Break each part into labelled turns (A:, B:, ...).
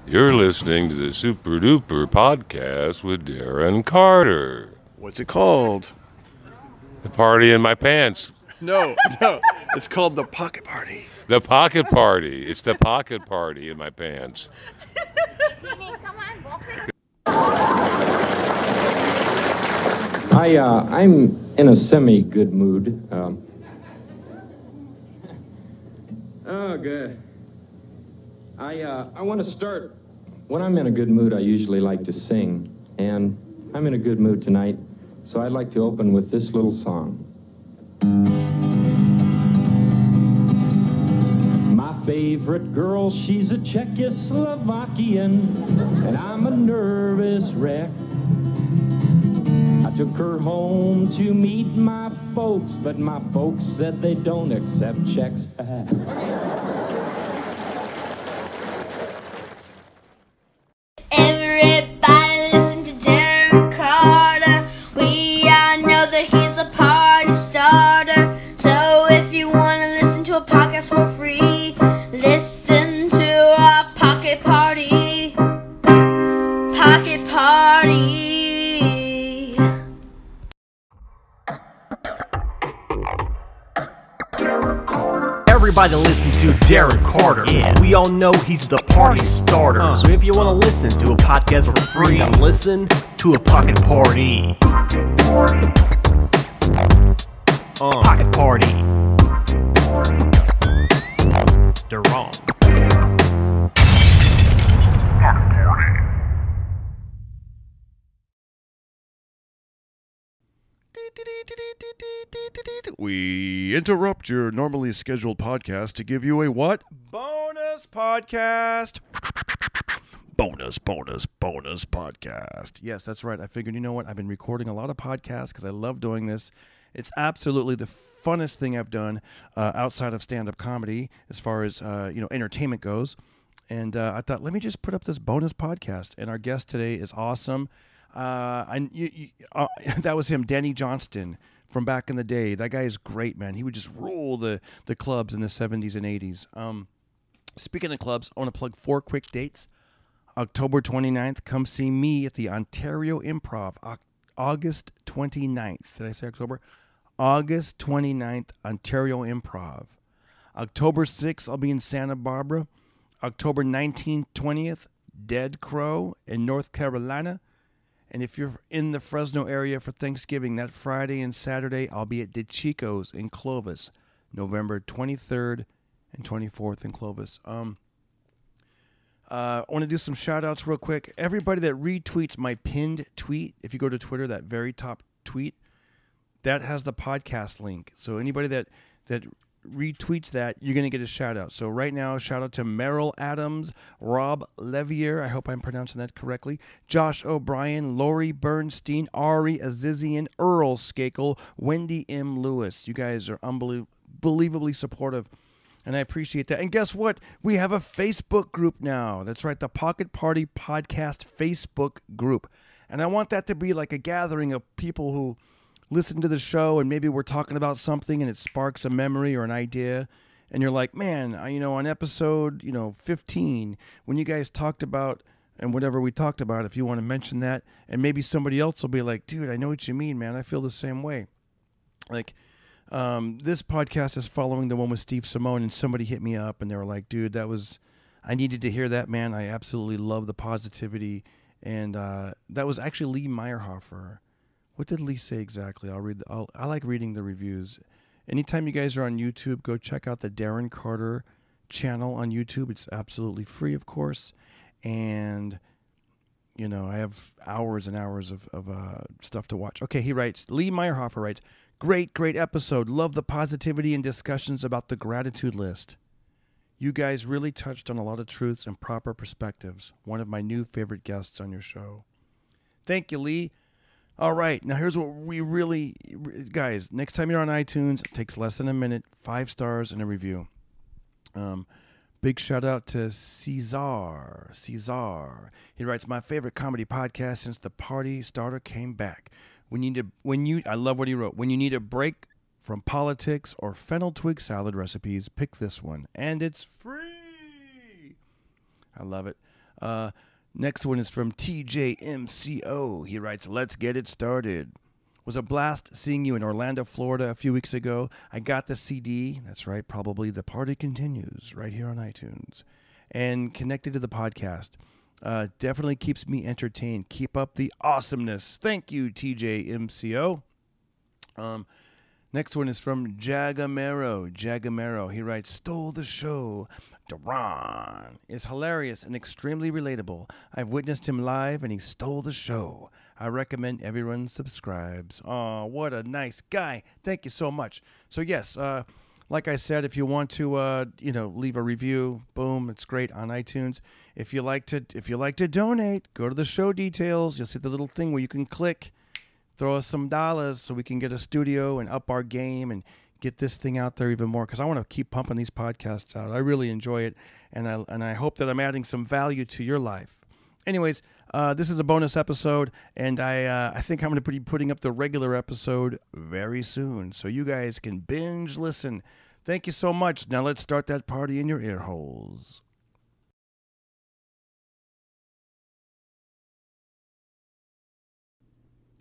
A: You're listening to the Super Duper Podcast with Darren Carter.
B: What's it called?
A: The Party in My Pants.
B: No. It's called The Pocket Party.
A: The Pocket Party. It's the Pocket Party in My Pants.
C: I'm in a semi-good mood. Good. I want to start. When I'm in a good mood, I usually like to sing, and I'm in a good mood tonight, so I'd like to open with this little song. My favorite girl, she's a Czechoslovakian, and I'm a nervous wreck. I took her home to meet my folks, but my folks said they don't accept checks.
D: Everybody listen to Darren Carter. We all know that he's a party starter. So if you want to listen to a podcast for free, listen to a Pocket Party. Pocket Party.
E: Everybody listen to Darren Carter. Yeah. We all know he's the party starter. So if you want to listen to a podcast for free, listen to a Pocket Party. Pocket Party. They're wrong.
B: We interrupt your normally scheduled podcast to give you a what? Bonus podcast. Bonus podcast. Yes, that's right. I figured, you know what? I've been recording a lot of podcasts because I love doing this. It's absolutely the funnest thing I've done outside of stand-up comedy as far as, entertainment goes. And I thought, let me just put up this bonus podcast. And our guest today is awesome. That was him, Denny Johnston, from back in the day. That guy is great, man. He would just rule the clubs in the 70s and 80s. Speaking of clubs, I want to plug 4 quick dates. October 29th, come see me at the Ontario Improv. August 29th. Did I say October? August 29th, Ontario Improv. October 6th, I'll be in Santa Barbara. October 19th, 20th, Dead Crow in North Carolina. And if you're in the Fresno area for Thanksgiving, that Friday and Saturday, I'll be at Dicicco's in Clovis, November 23rd and 24th in Clovis. I want to do some shout-outs real quick. Everybody that retweets my pinned tweet, if you go to Twitter, that very top tweet, that has the podcast link. So anybody that retweets that, you're going to get a shout-out. So right now, shout-out to Merrill Adams, Rob Levier, I hope I'm pronouncing that correctly, Josh O'Brien, Lori Bernstein, Ari Azizian, Earl Skakel, Wendy M. Lewis. You guys are unbelievably supportive, and I appreciate that. And guess what? We have a Facebook group now. That's right, the Pocket Party Podcast Facebook group. And I want that to be like a gathering of people who listen to the show, and maybe we're talking about something and it sparks a memory or an idea, and you're like, man, on episode 15, when you guys talked about, and whatever we talked about, if you want to mention that, and maybe somebody else will be like, dude, I know what you mean, man, I feel the same way. Like this podcast is following the one with Steve Simone, and somebody hit me up and they were like, dude, I needed to hear that, man. I absolutely love the positivity. And that was actually Lee Meyerhofer. What did Lee say exactly? I like reading the reviews. Anytime you guys are on YouTube, go check out the Darren Carter channel on YouTube. It's absolutely free, of course. And, I have hours and hours of stuff to watch. Okay, he writes, Lee Meyerhofer writes, great episode. Love the positivity and discussions about the gratitude list. You guys really touched on a lot of truths and proper perspectives. One of my new favorite guests on your show. Thank you, Lee. All right, now here's what we really, guys, next time you're on iTunes, it takes less than a minute, 5 stars and a review. Big shout out to Cesar. He writes, my favorite comedy podcast since the party starter came back. I love what he wrote. When you need a break from politics or fennel twig salad recipes, pick this one. And it's free. I love it. Next one is from TJMCO. He writes, "Let's get it started. Was a blast seeing you in Orlando, Florida a few weeks ago. I got the CD." That's right, probably The Party Continues, right here on iTunes. "And connected to the podcast. Definitely keeps me entertained. Keep up the awesomeness." Thank you, TJMCO. Next one is from Jagamero. He writes, "Stole the show. Darren is hilarious and extremely relatable. I've witnessed him live and he stole the show. I recommend everyone subscribes." Oh, what a nice guy. Thank you so much. So yes, like I said, if you want to leave a review, boom, it's great on iTunes. If you like to donate, go to the show details. You'll see the little thing where you can click. Throw us some dollars so we can get a studio and up our game and get this thing out there even more, because I want to keep pumping these podcasts out. I really enjoy it, and I hope that I'm adding some value to your life. Anyways, this is a bonus episode, and I think I'm going to be putting up the regular episode very soon, so you guys can binge listen. Thank you so much. Now let's start that party in your ear holes.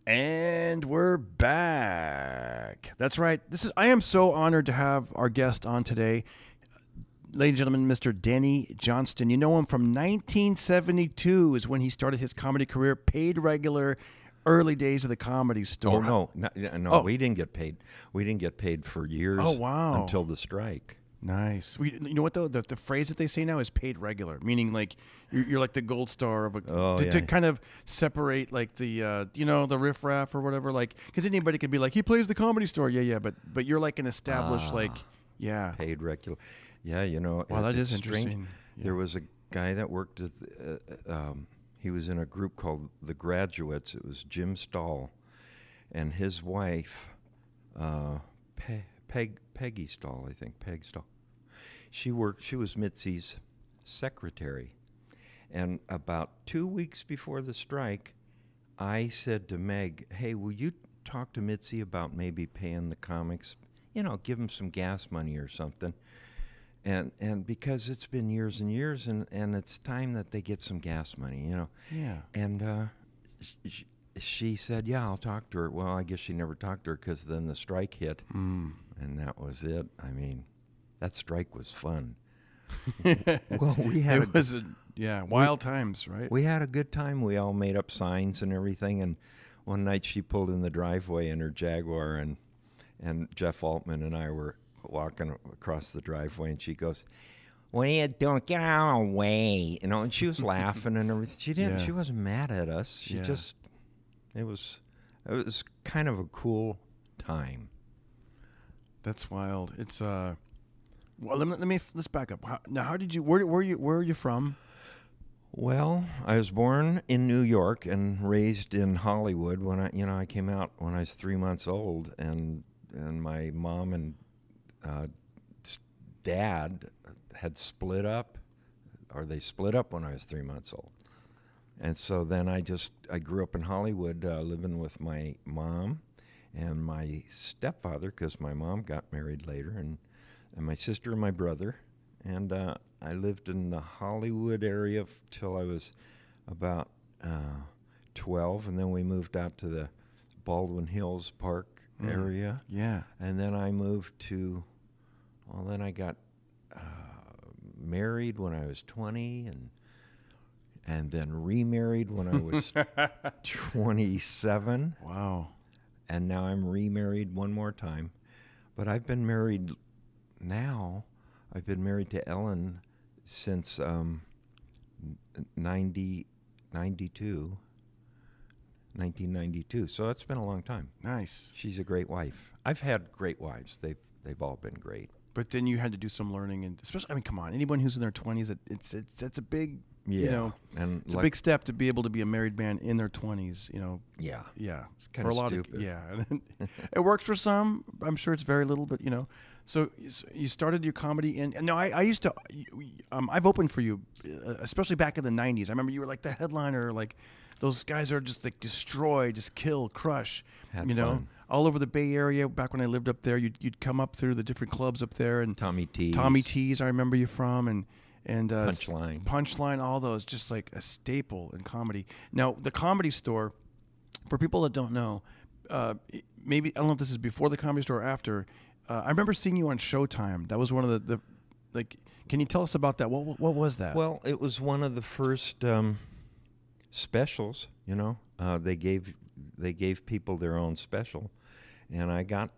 B: And we're back. That's right. I am so honored to have our guest on today. Ladies and gentlemen, Mr. Denny Johnston. You know him from 1972 is when he started his comedy career, paid regular, early days of the Comedy Store.
F: No, we didn't get paid. We didn't get paid for years.
B: Oh, wow.
F: Until the strike.
B: Nice. You know what, though? The phrase that they say now is paid regular, meaning like you're like the gold star of to kind of separate like the the riffraff or whatever, like, because anybody could be like, he plays the Comedy Store, but you're like an established
F: paid regular. Yeah,
B: Wow, that is interesting.
F: Yeah. There was a guy that worked at he was in a group called The Graduates. It was Jim Stahl and his wife, Peggy Stahl, I think, Peg Stahl. She was Mitzi's secretary. And about 2 weeks before the strike, I said to Meg, "Hey, will you talk to Mitzi about maybe paying the comics, give them some gas money or something?" And because it's been years and years, and it's time that they get some gas money,
B: Yeah.
F: And she said, "Yeah, I'll talk to her." Well, I guess she never talked to her because then the strike hit, and that was it. I mean, that strike was fun. Well,
B: wild times, right?
F: We had a good time. We all made up signs and everything. And one night she pulled in the driveway in her Jaguar, and Jeff Altman and I were walking across the driveway, and she goes, "What are you doing? Get out of the way!" And she was laughing and everything. She didn't.
B: Yeah.
F: She wasn't mad at us. She just. It was kind of a cool time.
B: That's wild. It's well, let's back up. How did you? Where are you from?
F: Well, I was born in New York and raised in Hollywood. When I came out when I was 3 months old, and my mom and dad had split up, or they split up when I was 3 months old. And so then I grew up in Hollywood, living with my mom and my stepfather, because my mom got married later, and my sister and my brother. And I lived in the Hollywood area till I was about 12, and then we moved out to the Baldwin Hills Park area.
B: Yeah.
F: And then I moved to, then I got married when I was 20, and then remarried when I was 27.
B: Wow.
F: And now I'm remarried one more time. But I've been married now. I've been married to Ellen since 1992. So it's been a long time.
B: Nice.
F: She's a great wife. I've had great wives. They've all been great.
B: But then you had to do some learning, and especially, come on, anyone who's in their 20s, it's a big,
F: and
B: it's a big step to be able to be a married man in their 20s,
F: Yeah.
B: Yeah.
F: It's kind of stupid.
B: It works for some. I'm sure it's very little, but So you started your comedy and no, I used to. I've opened for you, especially back in the '90s. I remember you were like the headliner, like those guys are just like destroy, just kill, crush.
F: Had fun.
B: All over the Bay Area. Back when I lived up there, you'd come up through the different clubs up there, and
F: Tommy T's.
B: I remember you from, and
F: Punchline,
B: all those, just like a staple in comedy. Now, the Comedy Store, for people that don't know, maybe I don't know if this is before the Comedy Store or after. I remember seeing you on Showtime. That was one of the like. Can you tell us about that? What was that?
F: Well, it was one of the first specials. You know, they gave people their own special, and I got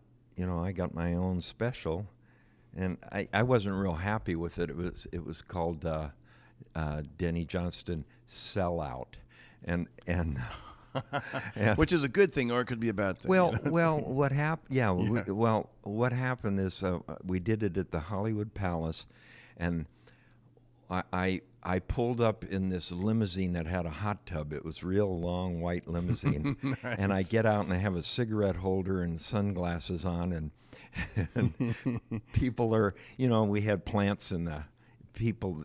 F: my own special, and I wasn't real happy with it. It was called Denny Johnston Sellout, and yeah.
B: Which is a good thing, or it could be a bad thing.
F: Well, what happened? Yeah, yeah. What happened is we did it at the Hollywood Palace, and I pulled up in this limousine that had a hot tub. It was real long white limousine,
B: nice.
F: And I get out and I have a cigarette holder and sunglasses on, and people are, we had plants and people,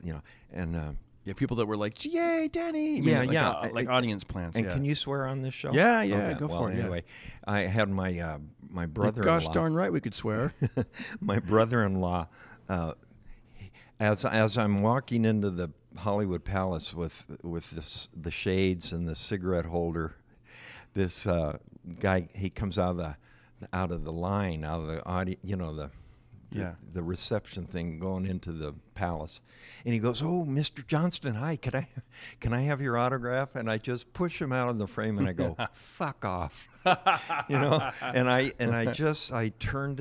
F: and.
B: Yeah, people that were like, "Yay, Denny!" Like audience plants.
F: And can you swear on this show?
B: Yeah,
F: okay,
B: go for it.
F: Anyway, I had my my brother-in-law.
B: Gosh darn right, we could swear.
F: My brother-in-law, as I'm walking into the Hollywood Palace with the shades and the cigarette holder, this guy, he comes out of the line, out of the audience, the reception thing going into the palace, and he goes, "Oh, Mr. Johnston, hi, can I have your autograph?" And I just push him out of the frame and I go, "Fuck off," And I turned.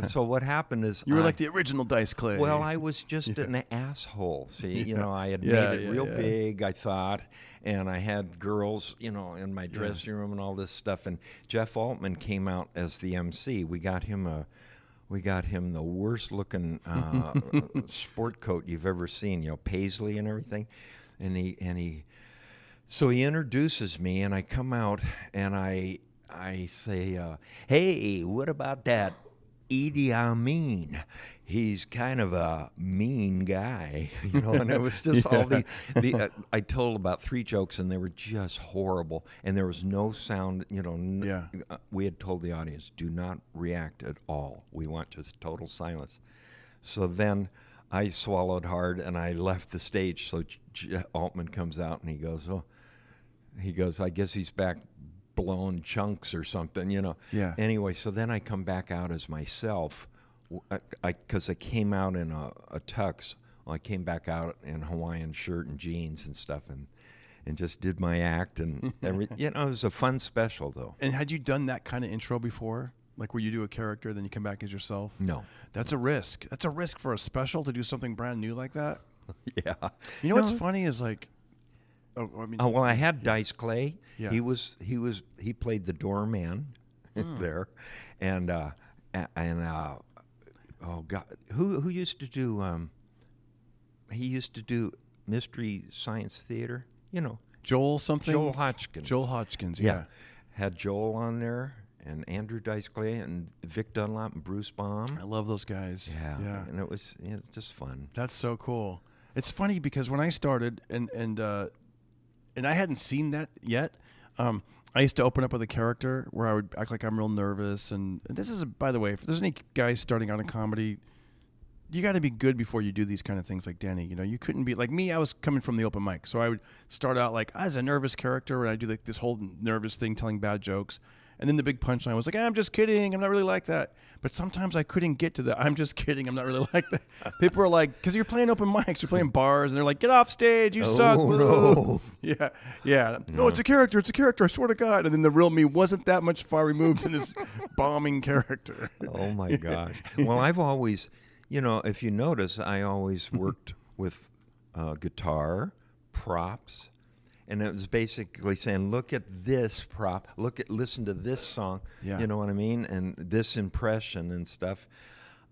F: So what happened is
B: you were like the original Dice Clay.
F: Well, I was just an asshole. See, I had made it real big, I thought, and I had girls, in my dressing room and all this stuff. And Jeff Altman came out as the MC. We got him the worst looking sport coat you've ever seen, paisley and everything. So he introduces me, and I come out and I say, "Hey, what about that Idi Amin? He's kind of a mean guy," And it was just all I told about 3 jokes, and they were just horrible, and there was no sound. We had told the audience, do not react at all. We want just total silence. So then I swallowed hard and I left the stage. So Altman comes out and he goes, "I guess he's back blown chunks or something,"
B: Yeah.
F: Anyway, so then I come back out as myself, because I came out in a tux. Well, I came back out in Hawaiian shirt and jeans and stuff, and just did my act and everything. It was a fun special though.
B: And had you done that kind of intro before? Like where you do a character, then you come back as yourself?
F: No.
B: That's a risk. That's a risk for a special, to do something brand new like that.
F: Yeah.
B: What's funny is like,
F: well, I had Dice Clay.
B: Yeah.
F: He played the doorman there, and oh God, who used to do? He used to do Mystery Science Theater.
B: Joel something.
F: Joel Hodgkins.
B: Joel Hodgkins. Yeah.
F: Had Joel on there, and Andrew Dice Clay, and Vic Dunlop, and Bruce Baum.
B: I love those guys.
F: Yeah. And it was just fun.
B: That's so cool. It's funny because when I started, and I hadn't seen that yet. I used to open up with a character where I would act like I'm real nervous. And this is, by the way, if there's any guys starting out in comedy, you got to be good before you do these kind of things like Denny. You couldn't be like me. I was coming from the open mic, so I would start out like as a nervous character, and I do like this whole nervous thing, telling bad jokes. And then the big punchline was like, I'm just kidding. I'm not really like that. But sometimes I couldn't get to the I'm just kidding. I'm not really like that. People are like, because you're playing open mics, you're playing bars, and they're like, get off stage. You suck.
F: No.
B: Yeah. No, it's a character. It's a character. I swear to God. And then the real me wasn't that much far removed from this bombing character.
F: Oh, my gosh. Well, I've always, if you notice, I always worked with guitar, props. And it was basically saying, look at this prop, listen to this song, you know what I mean, and this impression and stuff.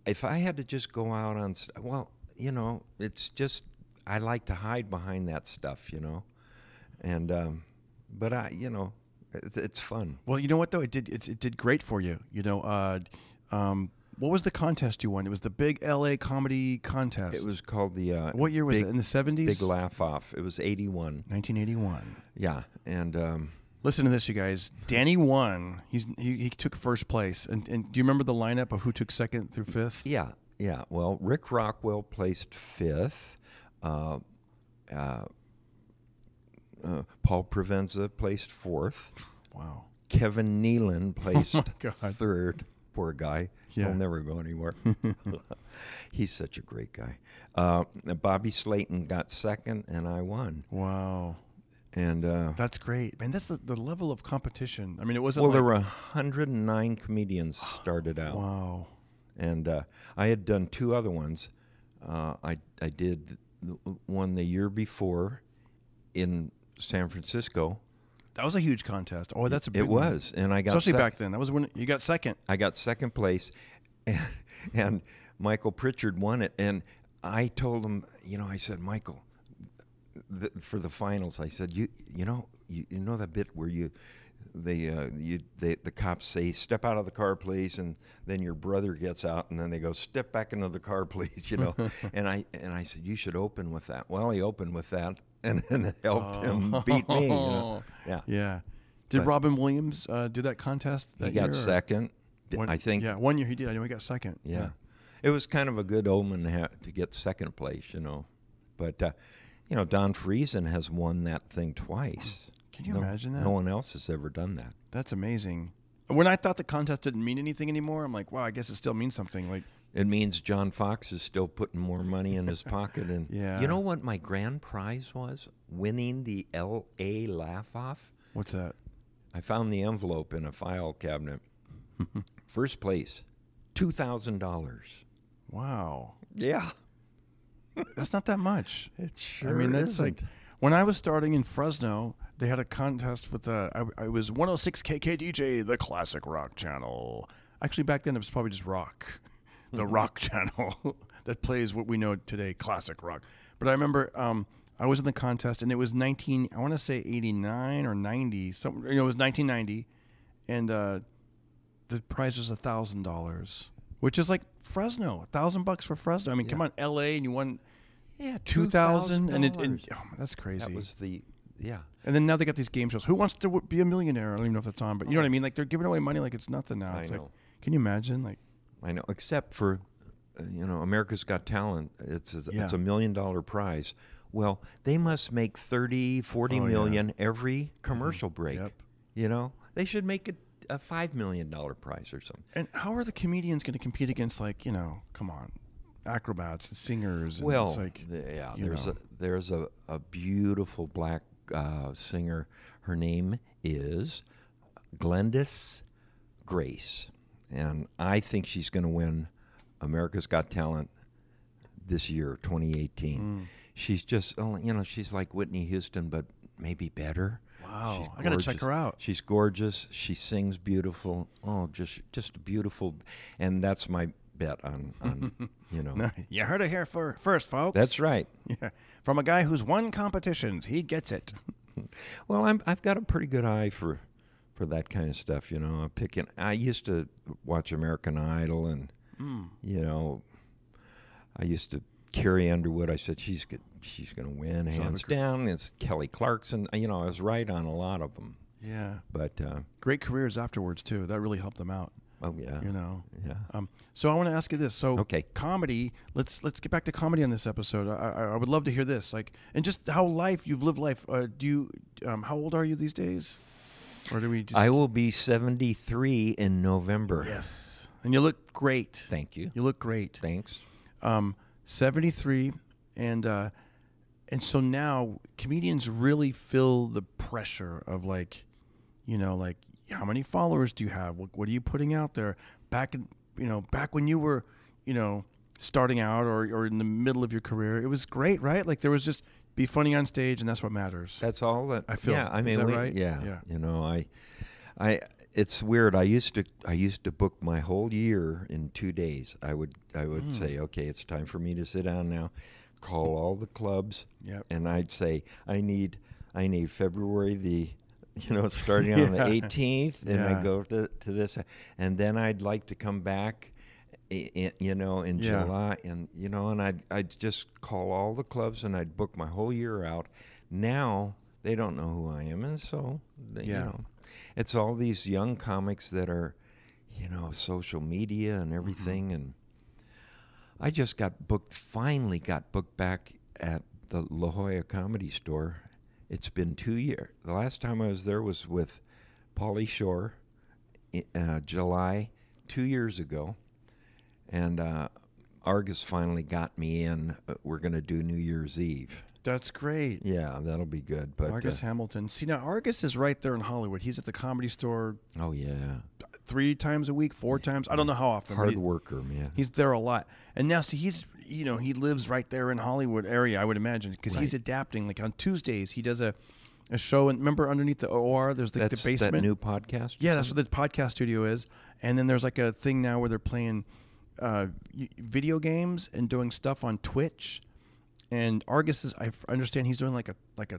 F: If I had to just go out on, it's just, I like to hide behind that stuff, and but it's fun.
B: Well, you know what though, it did great for you, What was the contest you won? It was the big LA comedy contest.
F: It was called the...
B: what year was it? In the 70s?
F: Big Laugh Off. It was 81.
B: 1981.
F: Yeah, and...
B: listen to this, you guys. Danny won. He took first place. And do you remember the lineup of who took second through fifth?
F: Yeah. Yeah, well, Rick Rockwell placed 5th. Paul Provenza placed 4th.
B: Wow.
F: Kevin Nealon placed
B: God.
F: 3rd. Poor guy.
B: Yeah.
F: He'll never go anywhere. He's such a great guy. Bobby Slayton got 2nd, and I won.
B: Wow.
F: And
B: That's great. Man, that's the level of competition. I mean, it wasn't
F: well, there
B: like...
F: were 109 comedians started out.
B: Wow.
F: And I had done 2 other ones. I did one the year before in San Francisco.
B: That was a huge contest. Oh, that's a big
F: It
B: one.
F: was, and I got
B: Especially back then. That was when you got 2nd.
F: I got 2nd place, and Michael Pritchard won it. And I told him, I said, Michael, for the finals, I said, you know that bit where the cops say, "Step out of the car, please," and then your brother gets out, and then they go, "Step back into the car, please," and I said, you should open with that. Well, he opened with that, and then it helped him beat me. Yeah.
B: Yeah. Did Robin Williams do that contest that
F: He got
B: year,
F: 2nd, I think.
B: Yeah, 1 year he did. I know he got 2nd.
F: Yeah. It was kind of a good omen to get 2nd place, But, Don Friesen has won that thing twice.
B: Can you imagine that?
F: No one else has ever done that.
B: That's amazing. When I thought the contest didn't mean anything anymore, I'm like, wow, I guess it still means something. Like,
F: it means John Fox is still putting more money in his pocket. And
B: yeah.
F: You know what my grand prize was? Winning the L.A. Laugh-Off.
B: What's that?
F: I found the envelope in a file cabinet. First place, $2,000.
B: Wow.
F: Yeah.
B: That's not that much.
F: It sure
B: I mean, that's
F: isn't.
B: like, when I was starting in Fresno, they had a contest with I was 106 KKDJ, the classic rock channel. Actually, back then it was probably just rock, the rock channel that plays what we know today, classic rock. But I remember I was in the contest, and it was I want to say 89 or 90. It was 1990, and the prize was $1,000, which is like Fresno, $1,000 for Fresno. I mean, come on, L.A. and you won.
F: Yeah,
B: $2,000, and that's crazy.
F: That was
B: And then now they got these game shows. Who wants to be a millionaire? I don't even know if that's on, but you know what I mean. Like, they're giving away money like it's nothing now. It's
F: I
B: like,
F: know.
B: can you imagine? Like,
F: I know. Except for, America's Got Talent. It's a $1 million prize. Well, they must make 30, 40 million every commercial break.
B: Yep.
F: They should make it a $5 million prize or something.
B: And how are the comedians going to compete against, like, come on, acrobats and singers? And
F: Well,
B: it's like,
F: there's a beautiful black singer. Her name is Glendis Grace, and I think she's going to win America's Got Talent this year, 2018. She's just, she's like Whitney Houston, but maybe better.
B: wow, I got to check her out.
F: She's gorgeous. She sings beautiful. Oh, just beautiful. And that's my bet on
B: You heard it here first, folks.
F: That's right.
B: Yeah, from a guy who's won competitions, he gets it.
F: Well, I've got a pretty good eye for that kind of stuff. I used to watch American Idol, and I used to Carrie Underwood. I said she's going to win hands down. It's Kelly Clarkson. I was right on a lot of them.
B: Yeah,
F: but
B: great careers afterwards too. That really helped them out.
F: Oh yeah,
B: Yeah. So I want to ask you this. So comedy. Let's get back to comedy on this episode. I would love to hear this. And just how you've lived life. Do you? How old are you these days? Or do we?
F: I will be 73 in November.
B: Yes, and you look great.
F: Thank you.
B: You look great.
F: Thanks.
B: 73, and so now comedians really feel the pressure of like how many followers do you have? What are you putting out there? Back when you were, starting out or in the middle of your career, it was great, right? Like there was just be funny on stage, and that's what matters.
F: That's all that
B: I feel.
F: Yeah, I mean,
B: is that right?
F: Yeah. I it's weird. I used to book my whole year in 2 days. I would say, okay, it's time for me to sit down now. Call all the clubs, and I'd say I need February the. Starting on the 18th, and I go to this, and then I'd like to come back, in July, and I'd just call all the clubs, and I'd book my whole year out. Now they don't know who I am, and so it's all these young comics that are, social media and everything, and I just finally got booked back at the La Jolla Comedy Store. It's been 2 years. The last time I was there was with Pauly Shore, July 2 years ago. And Argus finally got me in. We're going to do New Year's Eve.
B: That's great.
F: Yeah, that'll be good. But
B: Argus Hamilton. See, now Argus is right there in Hollywood. He's at the Comedy Store.
F: Oh, yeah.
B: 3 times a week, 4 times. I don't know how often.
F: Hard worker, man.
B: He's there a lot. And now, see, he lives right there in Hollywood area, I would imagine, because he's adapting. Like on Tuesdays, he does a show. And remember, underneath the OR, there's like the basement.
F: That new podcast?
B: Yeah, that's what the podcast studio is. And then there's like a thing now where they're playing video games and doing stuff on Twitch. And Argus is, I understand he's doing like a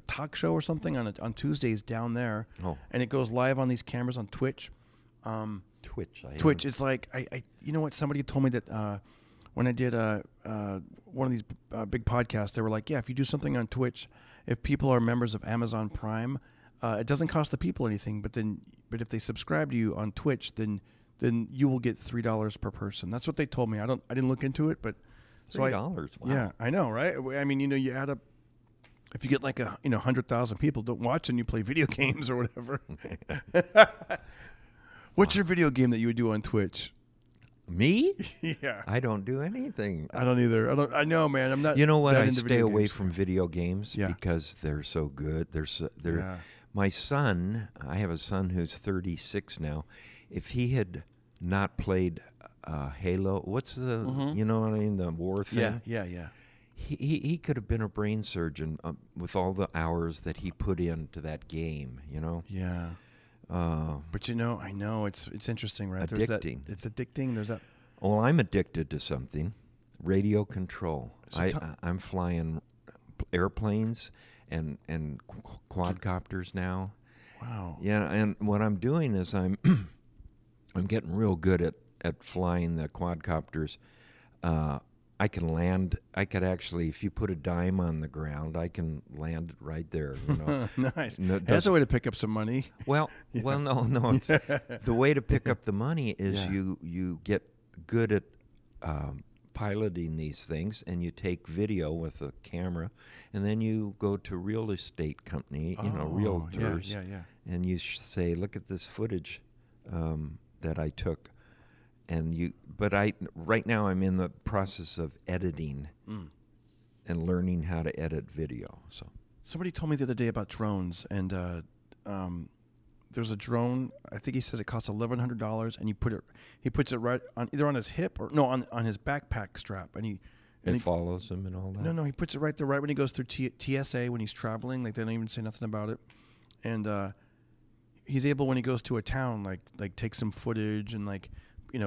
B: talk show or something on Tuesdays down there. Oh. And it goes live on these cameras on Twitch. Twitch. It's like I you know what? Somebody told me that when I did one of these big podcasts, they were like, yeah, if you do something on Twitch, if people are members of Amazon Prime, it doesn't cost the people anything. But if they subscribe to you on Twitch, then you will get $3 per person. That's what they told me. I didn't look into it, but
F: $3. Wow.
B: Yeah, I know, right? I mean, you add up. If you get like 100,000 people don't watch and you play video games or whatever. What's your video game that you would do on Twitch?
F: Me?
B: Yeah.
F: I don't do anything.
B: I don't either. I know, man. I'm not.
F: You know what? I
B: into
F: stay
B: video
F: away
B: games.
F: from video games because they're so good. They're my son. I have a son who's 36 now. If he had not played Halo, what's the you know what I mean, the war thing?
B: Yeah.
F: He could have been a brain surgeon with all the hours that he put into that game.
B: Yeah. But I know it's interesting, right?
F: Addicting.
B: It's addicting. There's that.
F: Well, I'm addicted to something. Radio control. I'm flying airplanes and quadcopters now.
B: Wow.
F: Yeah, and what I'm doing is I'm getting real good at flying the quadcopters. I can land. I could actually, if you put a dime on the ground, I can land it right there.
B: Nice. That's a way to pick up some money.
F: No. It's, the way to pick up the money is you get good at piloting these things, and you take video with a camera, and then you go to real estate company, realtors, and you say, "Look at this footage that I took." Right now I'm in the process of editing and learning how to edit video. So
B: somebody told me the other day about drones, and there's a drone. I think he says it costs $1,100, and he puts it right on either on his hip or on his backpack strap, and he
F: follows him and all that.
B: No, he puts it right there right when he goes through TSA when he's traveling. Like they don't even say nothing about it, and he's able when he goes to a town like take some footage and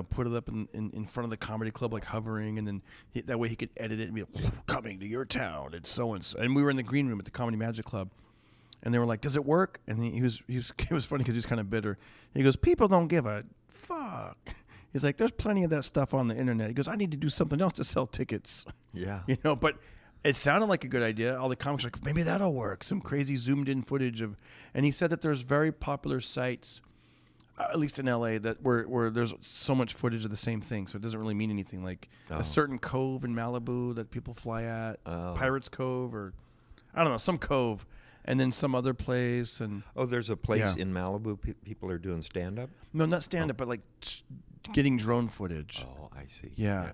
B: put it up in front of the comedy club, like hovering, and then that way he could edit it and be like, coming to your town, it's so-and-so. And we were in the green room at the Comedy Magic Club, and they were like, does it work? And it was funny because he was kind of bitter. He goes, people don't give a fuck. He's like, there's plenty of that stuff on the internet. He goes, I need to do something else to sell tickets.
F: Yeah.
B: But it sounded like a good idea. All the comics were like, maybe that'll work. Some crazy zoomed in footage of, and he said that there's very popular sites, at least in LA, that where there's so much footage of the same thing, so it doesn't really mean anything. Like a certain cove in Malibu that people fly at, Pirates Cove, or I don't know, some cove, and then some other place. And
F: there's a place in Malibu people are doing stand up.
B: No, not stand up, but like getting drone footage.
F: Oh, I see.
B: Yeah.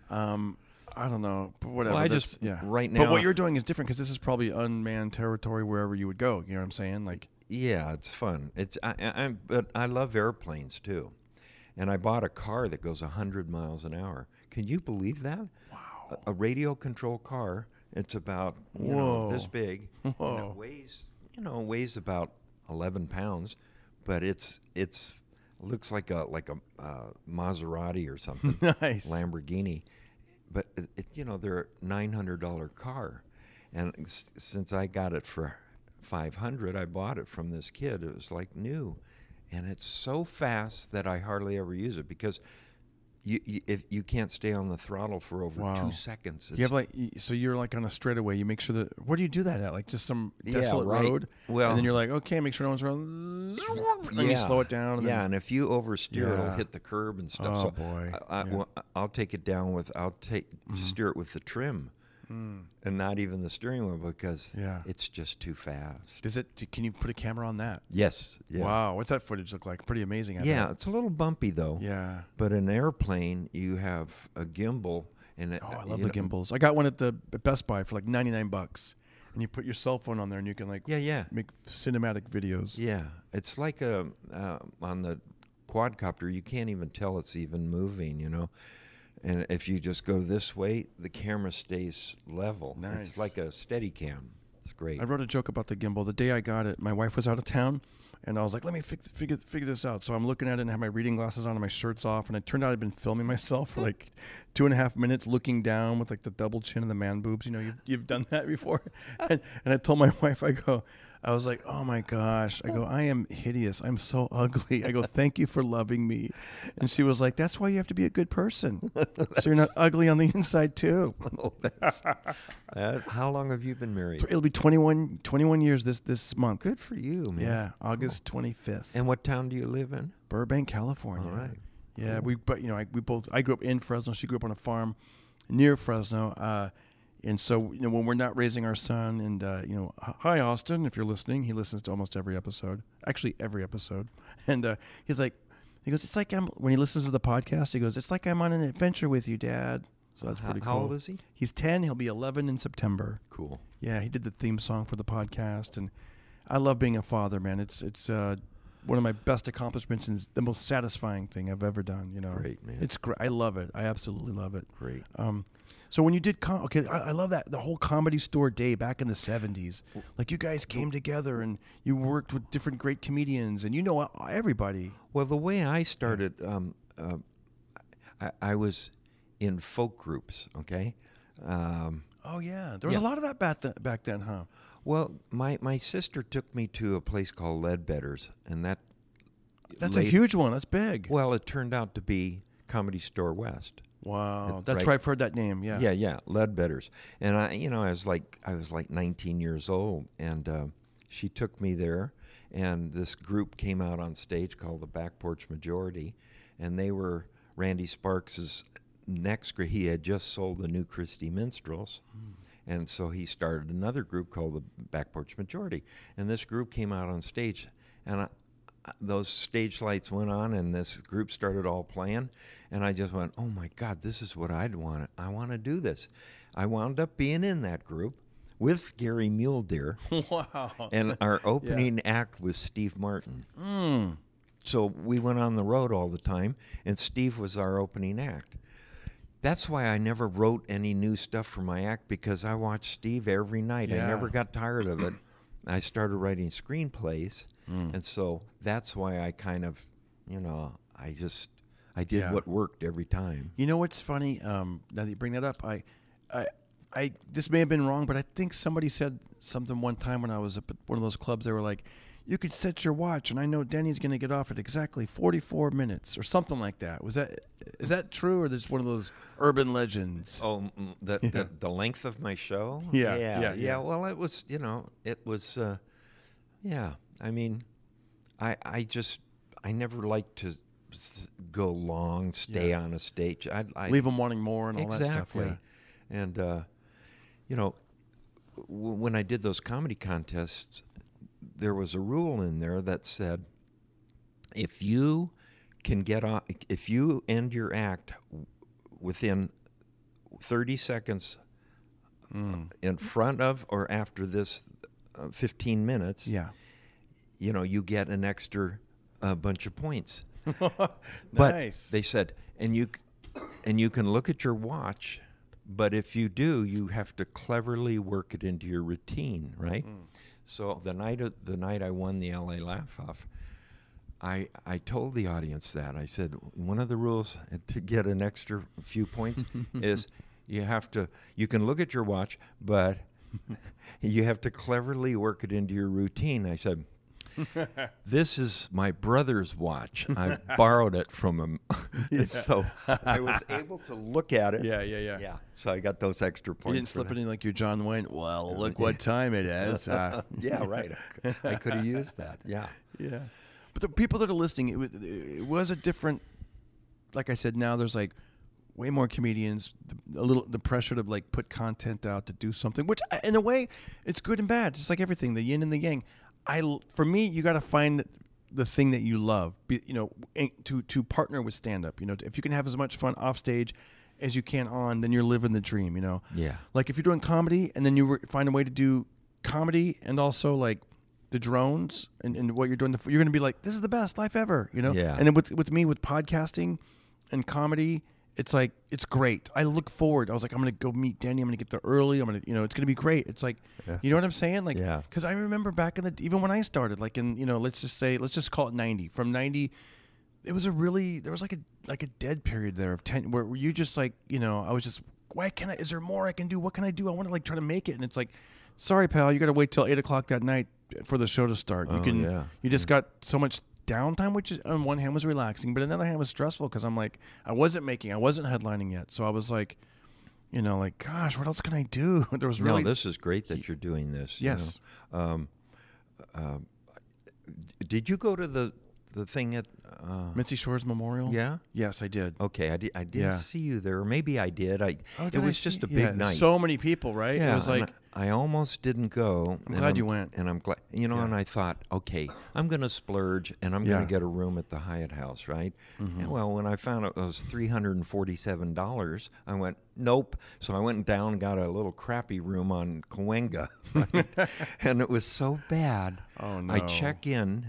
B: I don't know, but whatever.
F: Well, right now.
B: But what you're doing is different because this is probably unmanned territory wherever you would go. You know what I'm saying? Like.
F: Yeah, it's fun. But I love airplanes too, and I bought a car that goes 100 miles an hour. Can you believe that?
B: Wow.
F: A radio control car. It's about this big.
B: Whoa.
F: And it weighs about 11 pounds, but it looks like a Maserati or something.
B: Nice.
F: Lamborghini, but they're a $900 car, and since I got it for $500, I bought it from this kid. It was like new, and it's so fast that I hardly ever use it because if you can't stay on the throttle for over
B: Wow.
F: 2 seconds.
B: You have like, so you're like on a straightaway. You make sure that, where do you do that at? Like just some desolate
F: right.
B: road?
F: Well-
B: and then you're like, okay, make sure no one's around. And then you slow it down. And then,
F: And if you oversteer, it'll
B: Yeah.
F: hit the curb and stuff.
B: Oh,
F: so
B: boy.
F: I'll take it down with, steer it with the trim. And not even the steering wheel because
B: Yeah.
F: it's just too fast.
B: Can you put a camera on that?
F: Yes. Yeah.
B: Wow. What's that footage look like? Pretty amazing. I
F: Yeah,
B: bet.
F: it's a little bumpy though.
B: Yeah.
F: But an airplane, you have a gimbal, and
B: Oh, I love the gimbals. I got one at Best Buy for like $99, and you put your cell phone on there, and you can like make cinematic videos.
F: Yeah, it's like on the quadcopter, you can't even tell it's even moving, you know. And if you just go this way, the camera stays level.
B: Nice.
F: It's like a steady cam. It's great.
B: I wrote a joke about the gimbal. The day I got it, my wife was out of town, and I was like, let me figure this out. So I'm looking at it and have my reading glasses on and my shirt's off, and it turned out I'd been filming myself for like 2.5 minutes looking down with like the double chin and the man boobs. You know, you've done that before. And I told my wife, I was like, oh my gosh. I go, I am hideous. I'm so ugly. I go, thank you for loving me. And she was like, that's why you have to be a good person. So you're not ugly on the inside too.
F: Oh, how long have you been married?
B: It'll be 21 years this month.
F: Good for you, man.
B: Yeah, August 25th.
F: And what town do you live in?
B: Burbank, California.
F: All right.
B: Yeah, I grew up in Fresno. She grew up on a farm near Fresno. And so, when we're not raising our son, and hi Austin, if you're listening, he listens to almost every episode, actually every episode, and he goes, it's like when he listens to the podcast, he goes, it's like I'm on an adventure with you, Dad. So that's pretty cool.
F: How old is he?
B: He's 10. He'll be 11 in September.
F: Cool.
B: Yeah, he did the theme song for the podcast, and I love being a father, man. It's one of my best accomplishments and the most satisfying thing I've ever done.
F: Great, man.
B: It's great. I love it. I absolutely love it.
F: Great.
B: So when you did, I love that, the whole Comedy Store day back in the 70s. Like you guys came together and you worked with different great comedians and everybody.
F: Well, the way I started, I was in folk groups, okay?
B: Oh, yeah. There was a lot of that back then, huh?
F: Well, my sister took me to a place called Ledbetter's, and
B: that's a huge one. That's big.
F: Well, it turned out to be Comedy Store West.
B: Wow, that's right. I've heard that name. Yeah,
F: yeah, Ledbetter's, and I was like 19 years old, and she took me there, and this group came out on stage called the Back Porch Majority, and they were Randy Sparks's next group. He had just sold the New Christie Minstrels, and so he started another group called the Back Porch Majority, and this group came out on stage, and those stage lights went on, and this group started all playing, and I just went, oh my God, this is what I'd want. I want to do this. I wound up being in that group with Gary Muledeer.
B: Wow.
F: And our opening act was Steve Martin. So we went on the road all the time, and Steve was our opening act. That's why I never wrote any new stuff for my act, because I watched Steve every night.
B: Yeah.
F: I never got tired of it. I started writing screenplays, and so that's why I kind of, I did what worked every time.
B: You know what's funny? Now that you bring that up, I this may have been wrong, but I think somebody said something one time when I was up at one of those clubs. They were like, "You could set your watch, and I know Denny's going to get off at exactly 44 minutes," or something like that. Is that true, or just one of those urban legends?
F: Oh, the length of my show?
B: Yeah.
F: Well, it was, I mean, I never liked to go long, stay on a stage. I
B: leave them wanting more and all that stuff. Yeah.
F: And when I did those comedy contests, there was a rule in there that said, if you end your act within 30 seconds in front of or after this 15 minutes, you get an extra bunch of points. But
B: Nice.
F: they said, and you can look at your watch, but if you do, you have to cleverly work it into your routine, right? So the night I won the LA Laugh Off, I told the audience that. I said, one of the rules to get an extra few points is you can look at your watch, but you have to cleverly work it into your routine. I said, This is my brother's watch. I borrowed it from him. So I was able to look at it. Yeah. So I got those extra points.
B: You didn't slip it in like your John Wayne. Well, look what time it is.
F: Yeah, right. I could have used that. Yeah.
B: But the people that are listening, it was a different. Like I said, now there's like way more comedians. The pressure to like put content out to do something, which in a way, it's good and bad. Just like everything, the yin and the yang. For me, you got to find the thing that you love. To partner with stand up. If you can have as much fun off stage as you can on, then you're living the dream.
F: Yeah.
B: Like if you're doing comedy and then you find a way to do comedy and also like the drones and what you're doing, you're going to be like, this is the best life ever.
F: Yeah.
B: And then with me with podcasting and comedy, it's like, it's great. I look forward. I was like, I'm going to go meet Denny. I'm going to get there early. I'm going to, it's going to be great. It's like, you know what I'm saying? Like, because I remember back even when I started, like in, let's just call it 90. From 90, there was like a dead period there of 10 where you just like, I was just, is there more I can do? What can I do? I want to like try to make it. And it's like, sorry, pal, you got to wait till 8:00 that night for the show to start. You just got so much downtime, which is, on one hand was relaxing, but on the other hand was stressful because I'm like, I wasn't headlining yet. So I was like, like, gosh, what else can I do? There was really.
F: No, this is great that you're doing this.
B: Yes.
F: Did you go to the thing at
B: Mitzi Shore's Memorial?
F: Yeah.
B: Yes, I did.
F: Okay, I didn't see you there. Or maybe I did. It was just a big
B: Yeah,
F: night.
B: So many people, right?
F: Yeah,
B: It was like,
F: I almost didn't go.
B: I'm glad you went.
F: And I'm glad, and I thought, okay, I'm going to splurge and I'm going to get a room at the Hyatt House, right? And well, when I found out it was $347, I went, nope. So I went down and got a little crappy room on Cahuenga, right? And it was so bad.
B: Oh, no.
F: I check in,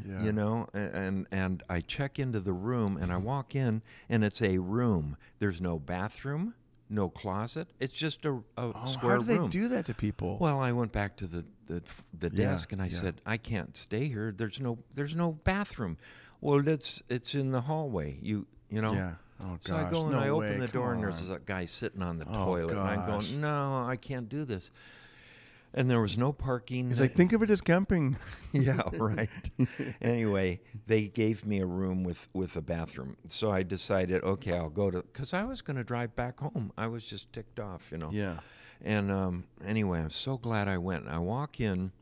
F: and I check into the room and I walk in and it's a room. There's no bathroom. No closet. It's just a square room.
B: How do they do that to people?
F: Well, I went back to the desk and I said, I can't stay here. There's no bathroom. Well, it's in the hallway. You know.
B: Yeah. Oh gosh.
F: So I go and I open the door and there's a guy sitting on the toilet. And I'm going, no, I can't do this. And there was no parking.
B: He's like, think of it as camping.
F: Yeah, right. Anyway, they gave me a room with a bathroom. So I decided, okay, I'll go because I was going to drive back home. I was just ticked off,
B: Yeah.
F: And anyway, I'm so glad I went. I walk in,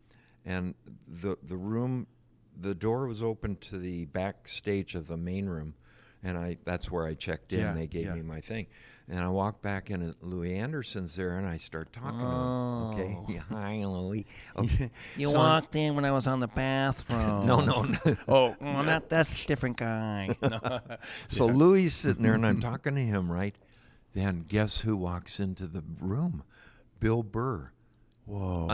F: and the room, the door was open to the backstage of the main room, and that's where I checked in. They gave me my thing. And I walk back in, and Louis Anderson's there, and I start talking to him. Okay, hi, Louis. Okay,
B: You walked in when I was on the bathroom.
F: No.
B: That's a different guy.
F: So Louis is sitting there, and I'm talking to him, right? Then guess who walks into the room? Bill Burr.
B: Whoa.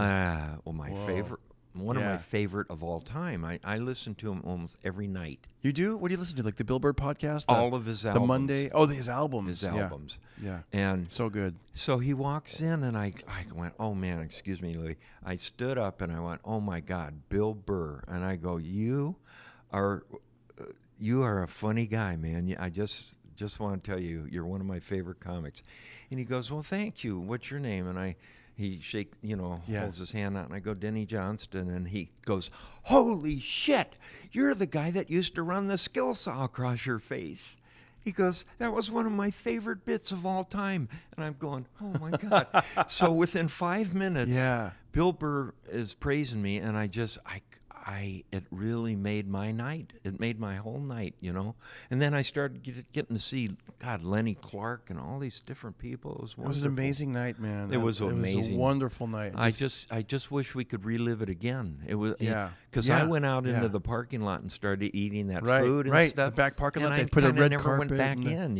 F: Favorite. One of my favorite of all time. I listen to him almost every night.
B: You do? What do you listen to? Like the Bill Burr podcast?
F: All of his albums.
B: The Monday? Oh, his albums.
F: His albums.
B: Yeah.
F: And
B: so good.
F: So he walks in, and I went, oh, man, excuse me, Louis. I stood up, and I went, oh, my God, Bill Burr. And I go, you are a funny guy, man. I just want to tell you, you're one of my favorite comics. And he goes, well, thank you. What's your name? And he holds his hand out, and I go, Denny Johnston, and he goes, holy shit, you're the guy that used to run the skill saw across your face. He goes, that was one of my favorite bits of all time. And I'm going, oh, my God. So within 5 minutes, Bill Burr is praising me, and it really made my night. It made my whole night, And then I started getting to see, Lenny Clark and all these different people. It was wonderful.
B: It was an amazing night, man.
F: It was amazing.
B: It was a wonderful night.
F: I just wish we could relive it again. It was because
B: I
F: went out into the parking lot and started eating that food and stuff.
B: The back parking lot.
F: And
B: they put a red
F: never
B: carpet.
F: Went back in,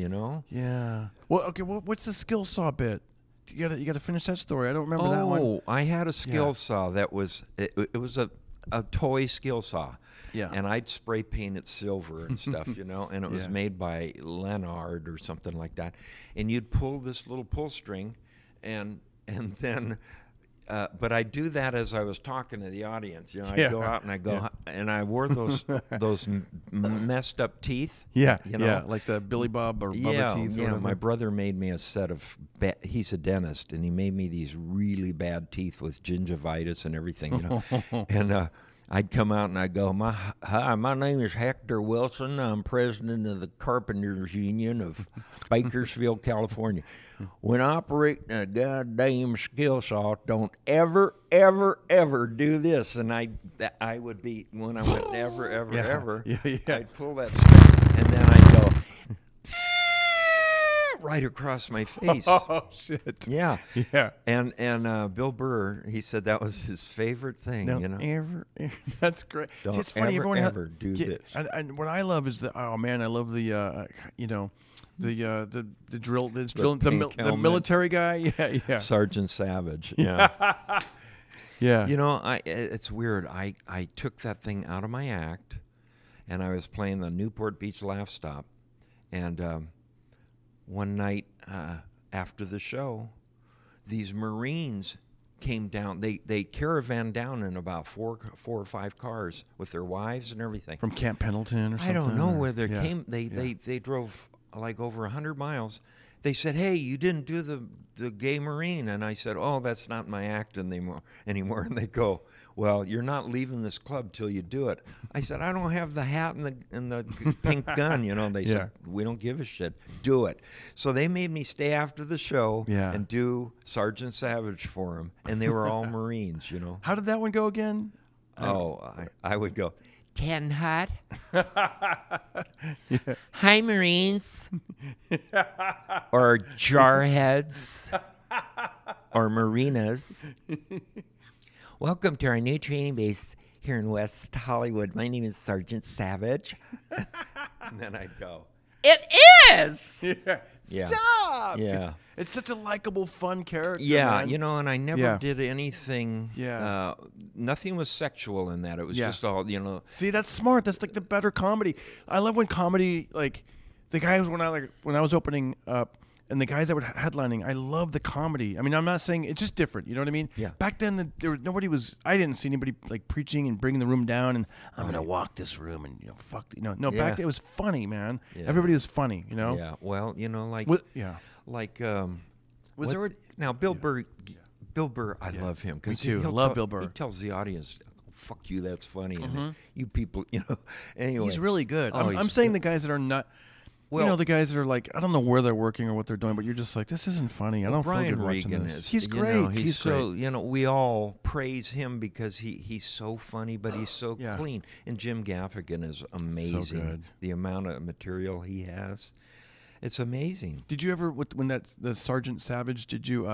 B: Yeah. Well, okay. What's the skill saw bit? You got to finish that story. I don't remember that one.
F: Oh, I had a skill saw that was it was a toy skill saw.
B: Yeah.
F: And I'd spray paint it silver and stuff, and it was made by Leonard or something like that. And you'd pull this little pull string and then but I do that as I was talking to the audience. I go out and I go and I wore those messed up teeth.
B: Like the Billy Bob or Bubba teeth.
F: Yeah, my brother made me a set of. He's a dentist, and he made me these really bad teeth with gingivitis and everything. And I'd come out and I'd go, hi, my name is Hector Wilson. I'm president of the Carpenters Union of Bakersfield, California. When operating a goddamn skill saw, don't ever, ever, ever do this. And I would be, when I went ever, ever, ever, I'd pull that string, and then I'd go right across my face.
B: Oh, shit.
F: Yeah.
B: Yeah.
F: And Bill Burr, he said that was his favorite thing,
B: Don't
F: you know.
B: ever, that's great.
F: Don't
B: See, it's funny.
F: ever,
B: Everyone
F: ever do this.
B: And what I love is the, oh man, I love the, you know, the military guy. Yeah, yeah.
F: Sergeant Savage. Yeah.
B: Yeah.
F: You know, it's weird. I took that thing out of my act, and I was playing the Newport Beach Laugh Stop, and one night after the show, these Marines came down. They caravaned down in about four or five cars with their wives and everything
B: From Camp Pendleton or something.
F: I don't know
B: or,
F: where they
B: yeah.
F: came. They drove like over 100 miles. They said, "Hey, you didn't do the gay Marine," and I said, "Oh, that's not my act anymore." And they go, "Well, you're not leaving this club till you do it." I said, "I don't have the hat and the pink gun," you know. They said, "We don't give a shit. Do it." So they made me stay after the show and do Sergeant Savage for them, and they were all Marines, you know.
B: How did that one go again?
F: I would go, 10 hot. Hi, Marines. Or jarheads. Or marinas. Welcome to our new training base here in West Hollywood. My name is Sergeant Savage. And then I'd go, it is! Yeah.
B: Stop!
F: Yeah.
B: It's such a likable, fun character.
F: Yeah,
B: man.
F: you know, and I never did anything.
B: Yeah.
F: Nothing was sexual in that. It was just all, you know.
B: See, that's smart. That's like the better comedy. I love when comedy, like the guys when I was opening up, and the guys that were headlining, I love the comedy. I mean, I'm not saying it's just different. You know what I mean?
F: Yeah.
B: Back then, nobody was. I didn't see anybody like preaching and bringing the room down, and I'm gonna walk this room, and fuck. No. Back then it was funny, man.
F: Yeah.
B: Everybody was funny. You know.
F: Yeah. Well, you know, like.
B: Was there
F: now Bill Burr? Bill Burr, I love him
B: Me
F: because
B: too. Love Bill Burr.
F: He tells the audience, "Fuck you, that's funny," and you people, you know. Anyway,
B: He's really good.
F: Oh,
B: I'm saying the guys that are not.
F: Well,
B: you know, the guys that are like, I don't know where they're working or what they're doing, but you're just like, this isn't funny. I don't feel
F: Brian
B: good watching
F: Regan
B: this.
F: is.
B: He's
F: you
B: great.
F: know,
B: he's
F: so
B: great.
F: you know, we all praise him because he's so funny, but he's so clean. And Jim Gaffigan is amazing.
B: So good.
F: The amount of material he has, it's amazing.
B: Did you ever, when the Sergeant Savage, did you,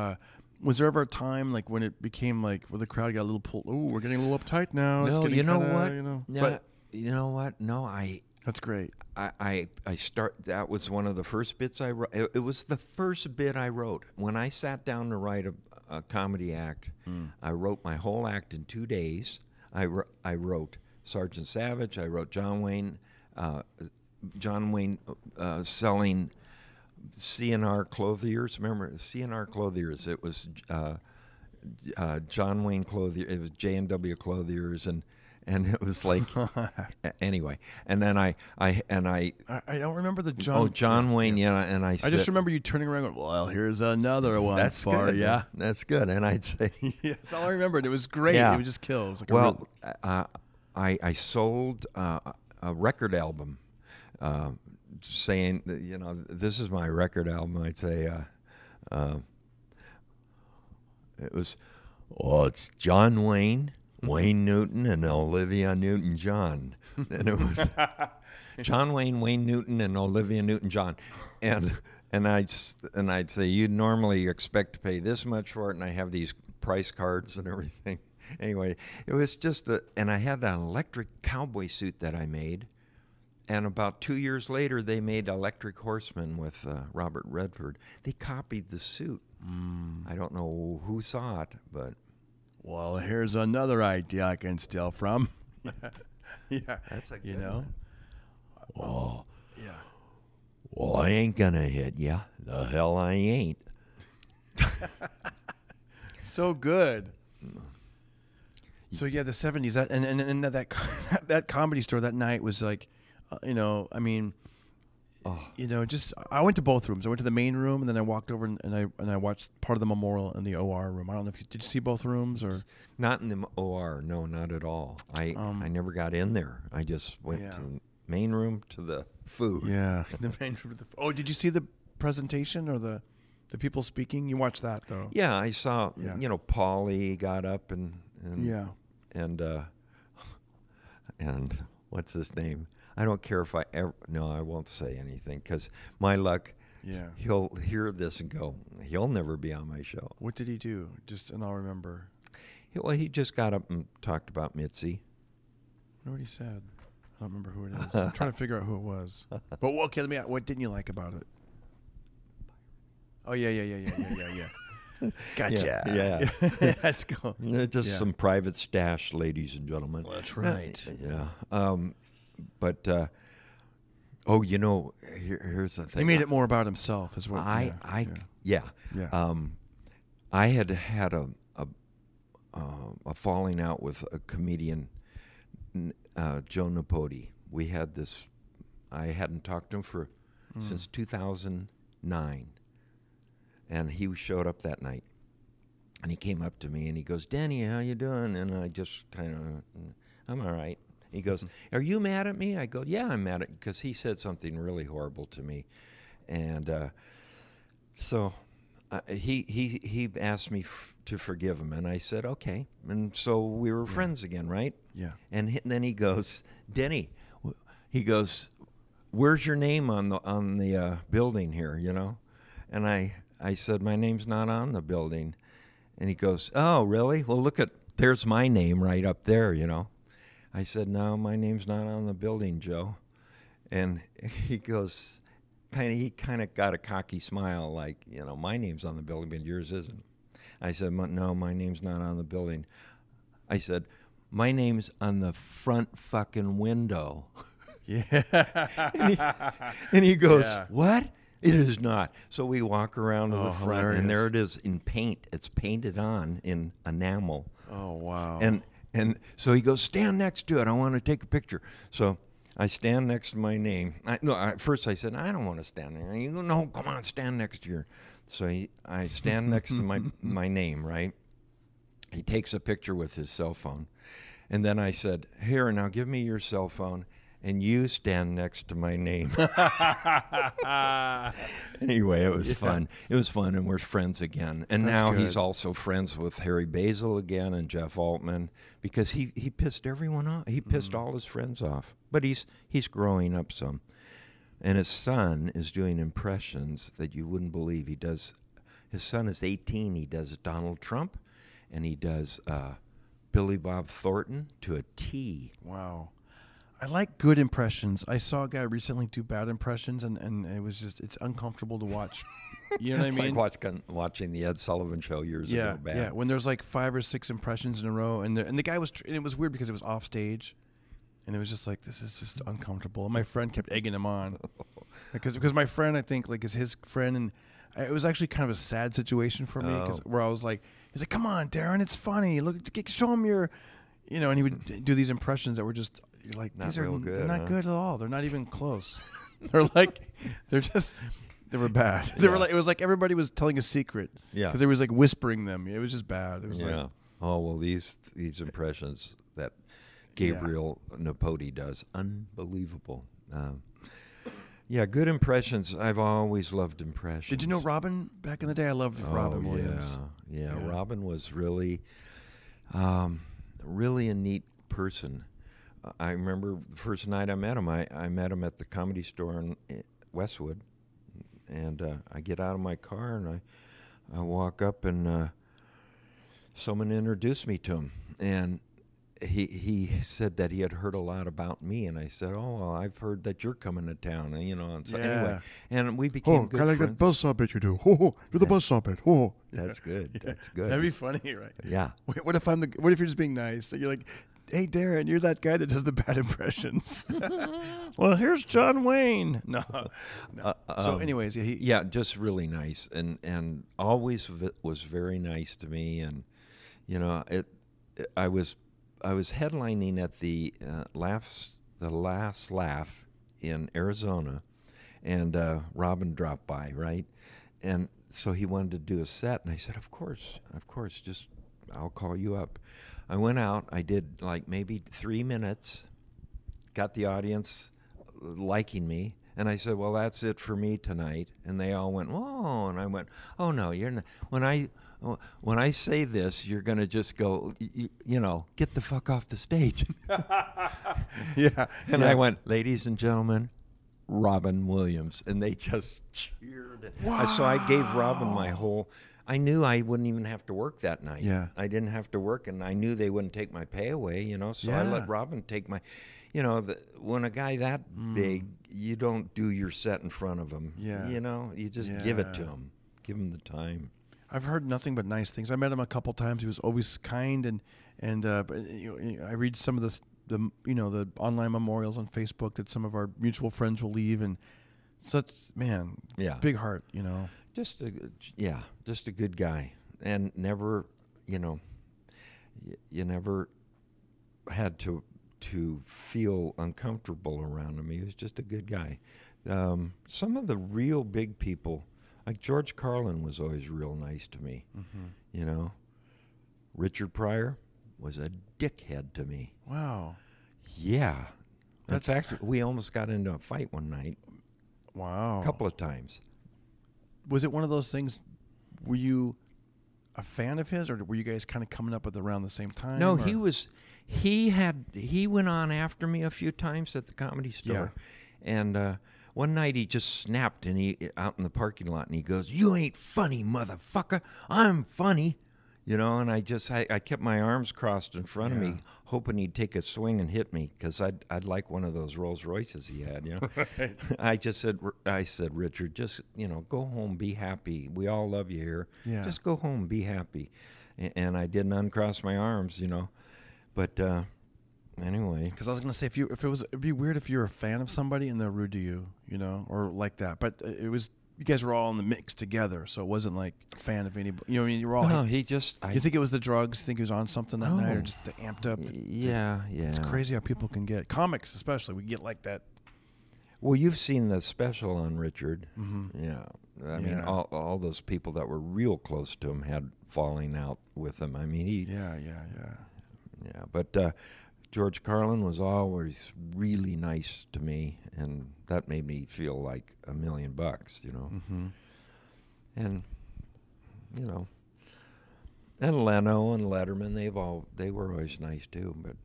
B: was there ever a time like when it became like where the crowd got a little pulled? Oh, we're getting a little uptight now. It's
F: No,
B: getting
F: you know
B: kinda,
F: what?
B: You know,
F: Yeah,
B: but
F: you know what? No,
B: that's great.
F: that was one of the first bits I wrote. It was the first bit I wrote. When I sat down to write a comedy act, I wrote my whole act in 2 days. I wrote Sergeant Savage. I wrote John Wayne selling CNR clothiers. Remember CNR clothiers? It was John Wayne clothier. It was J&W clothiers, and it was like anyway. And then I
B: don't remember the John.
F: Oh, John Wayne, yeah. And I
B: just remember you turning around, going, well, here's another one.
F: That's
B: for
F: good.
B: ya.
F: That's good. And I'd say,
B: yeah, that's all I remembered. It was great.
F: Yeah.
B: It would just kill. It was like
F: I sold a record album, saying that, you know, this is my record album. I'd say it was, it's John Wayne, Wayne Newton, and Olivia Newton-John. And it was John Wayne, Wayne Newton, and Olivia Newton-John. And I'd say, you'd normally expect to pay this much for it, and I have these price cards and everything. Anyway, it was just and I had an electric cowboy suit that I made. And about 2 years later, they made Electric Horseman with Robert Redford. They copied the suit. I don't know who saw it, but...
B: Well, here's another idea I can steal from. Yeah.
F: That's a good
B: you know?
F: one. Well,
B: yeah.
F: Well, I ain't gonna hit ya. The hell I ain't.
B: So good. So yeah, the 70s. That and that comedy store that night was like, you know, I mean, just I went to both rooms. I went to the main room, and then I walked over and I watched part of the memorial in the OR room. I don't know if did you see both rooms or
F: Not in the OR. No, not at all. I never got in there. I just went to the main room to the food.
B: Yeah, the main room. Oh, did you see the presentation or the people speaking? You watched that though.
F: Yeah, I saw. Paulie got up and and what's his name? I don't care if I ever. No, I won't say anything because my luck.
B: Yeah.
F: He'll hear this and go, he'll never be on my show.
B: What did he do? And I'll remember.
F: He just got up and talked about Mitzi.
B: I know what he said. I don't remember who it is. I'm trying to figure out who it was. But okay, let me ask, what didn't you like about it? Oh, yeah. Gotcha.
F: Yeah.
B: Let's go.
F: Just some private stash, ladies and gentlemen.
B: Well, that's right.
F: Yeah. But, here's the thing.
B: He made it more about himself as well.
F: I had a falling out with a comedian, Joe Napodi. We had this. I hadn't talked to him since 2009, and he showed up that night, and he came up to me and he goes, "Denny, how you doing?" And I just kind of, "I'm all right." He goes, "Are you mad at me?" I go, "Yeah, I'm mad at," because he said something really horrible to me, and so he asked me to forgive him, and I said okay, and so we were friends again, right?
B: Yeah.
F: And then he goes, "Denny," he goes, "Where's your name on the building here?" And I said, "My name's not on the building," and he goes, "Oh, really? Well, there's my name right up there, I said, "No, my name's not on the building, Joe." And he goes, he kind of got a cocky smile, like, my name's on the building, but yours isn't. I said, "No, my name's not on the building." I said, "My name's on the front fucking window."
B: Yeah.
F: And he goes, "What? It is not." So we walk around to the front,
B: hilarious.
F: and there it is in paint. It's painted on in enamel.
B: Oh, wow.
F: And so he goes, "Stand next to it. I want to take a picture." So I stand next to my name. At first I said, "I don't want to stand there." And he goes, "No, come on, stand next to your." So I stand next to my name, right? He takes a picture with his cell phone. And then I said, "Here, now give me your cell phone, and you stand next to my name." Anyway, it was fun. It was fun, and we're friends again. And now he's also friends with Harry Basil again and Jeff Altman, because he pissed everyone off. He pissed all his friends off. But he's growing up some. And his son is doing impressions that you wouldn't believe. His son is 18. He does Donald Trump, and he does Billy Bob Thornton to a T.
B: Wow. I like good impressions. I saw a guy recently do bad impressions, and it was it's uncomfortable to watch. You know what I mean?
F: Like watching the Ed Sullivan Show years ago. Bad.
B: Yeah. When there's like 5 or 6 impressions in a row, and the guy was, and it was weird because it was off stage, and it was just like, this is just uncomfortable. And my friend kept egging him on, because my friend, I think, like, is his friend, and it was actually kind of a sad situation for me, where I was like, he's like, "Come on, Darren, it's funny. Look, show him your," and he would do these impressions that were just. You're like,
F: not
B: these are
F: real good,
B: they're not good at all. They're not even close. They were bad. They were like, it was like everybody was telling a secret.
F: Yeah.
B: Because they was like whispering them. It was just bad. It was like,
F: oh, well, these impressions that Gabriel Napodi does, unbelievable. Good impressions. I've always loved impressions.
B: Did you know Robin back in the day? I loved Robin Williams.
F: Yeah. Robin was really, really a neat person. I remember the first night I met him. I met him at the Comedy Store in Westwood, and I get out of my car and I walk up, and someone introduced me to him, and he said that he had heard a lot about me, and I said, "Oh, well, I've heard that you're coming to town," and so anyway, and we became good
B: kind of
F: friends.
B: like that buzzsaw bit you do. Do the buzzsaw bit.
F: That's good. That's good.
B: That'd be funny, right?
F: Yeah.
B: Wait, what if you're just being nice? You're like, "Hey, Darren, you're that guy that does the bad impressions." Well, here's John Wayne. No. So, anyways,
F: just really nice, and always was very nice to me, and I was headlining at the Last Laugh in Arizona, and Robin dropped by, right? And so he wanted to do a set, and I said, of course, just I'll call you up. I went out. I did like maybe 3 minutes, got the audience liking me, and I said, well, that's it for me tonight. And they all went, whoa, and I went, oh, no, you're not. When I say this, you're going to just go, you know, get the fuck off the stage.
B: Yeah.
F: And I went, ladies and gentlemen, Robin Williams. And they just cheered.
B: Wow.
F: So I gave Robin my whole, I knew I wouldn't even have to work that night.
B: Yeah.
F: I didn't have to work, and I knew they wouldn't take my pay away, you know. So I
B: Yeah.
F: let Robin take my, you know, when a guy that big, you don't do your set in front of him.
B: Yeah.
F: You know, you just give it to
B: Yeah.
F: him. Give him the time.
B: I've heard nothing but nice things. I met him a couple times. He was always kind, and but, I read some of the online memorials on Facebook that some of our mutual friends will leave, and such big heart, you know.
F: Just a good guy, and never, you know, you never had to feel uncomfortable around him. He was just a good guy. Some of the real big people, like George Carlin, was always real nice to me.
B: Mm-hmm.
F: You know, Richard Pryor was a dickhead to me.
B: Wow.
F: Yeah. In
B: That's-
F: fact, we almost got into a fight one night,
B: Wow.
F: a couple of times.
B: Was it one of those things? Were you a fan of his, or were you guys kind of coming up with around the same time?
F: No,
B: or?
F: he was. He went on after me a few times at the Comedy Store, and one night he just snapped, and he out in the parking lot, and he goes, "You ain't funny, motherfucker. I'm funny." You know, and I kept my arms crossed in front of me, hoping he'd take a swing and hit me, because I'd like one of those Rolls Royces he had. You know, I said, Richard, just, you know, go home, be happy. We all love you here.
B: Yeah.
F: Just go home, be happy. And I didn't uncross my arms, you know, but anyway.
B: Because I was gonna say, it'd be weird if you're a fan of somebody and they're rude to you, you know, or like that. But it was, you guys were all in the mix together, so it wasn't like a fan of anybody. You know what I mean? You were all.
F: No,
B: you think it was the drugs? Think he was on something that night, or just the amped up?
F: Yeah.
B: It's crazy how people can get. Comics, especially, we get like that.
F: Well, you've seen the special on Richard.
B: Mm-hmm.
F: Yeah. I mean, all those people that were real close to him had falling out with him. I mean,
B: Yeah.
F: But George Carlin was always really nice to me, and that made me feel like $1 million, you know.
B: Mm-hmm.
F: And, you know, and Leno and Letterman, they were always nice too. But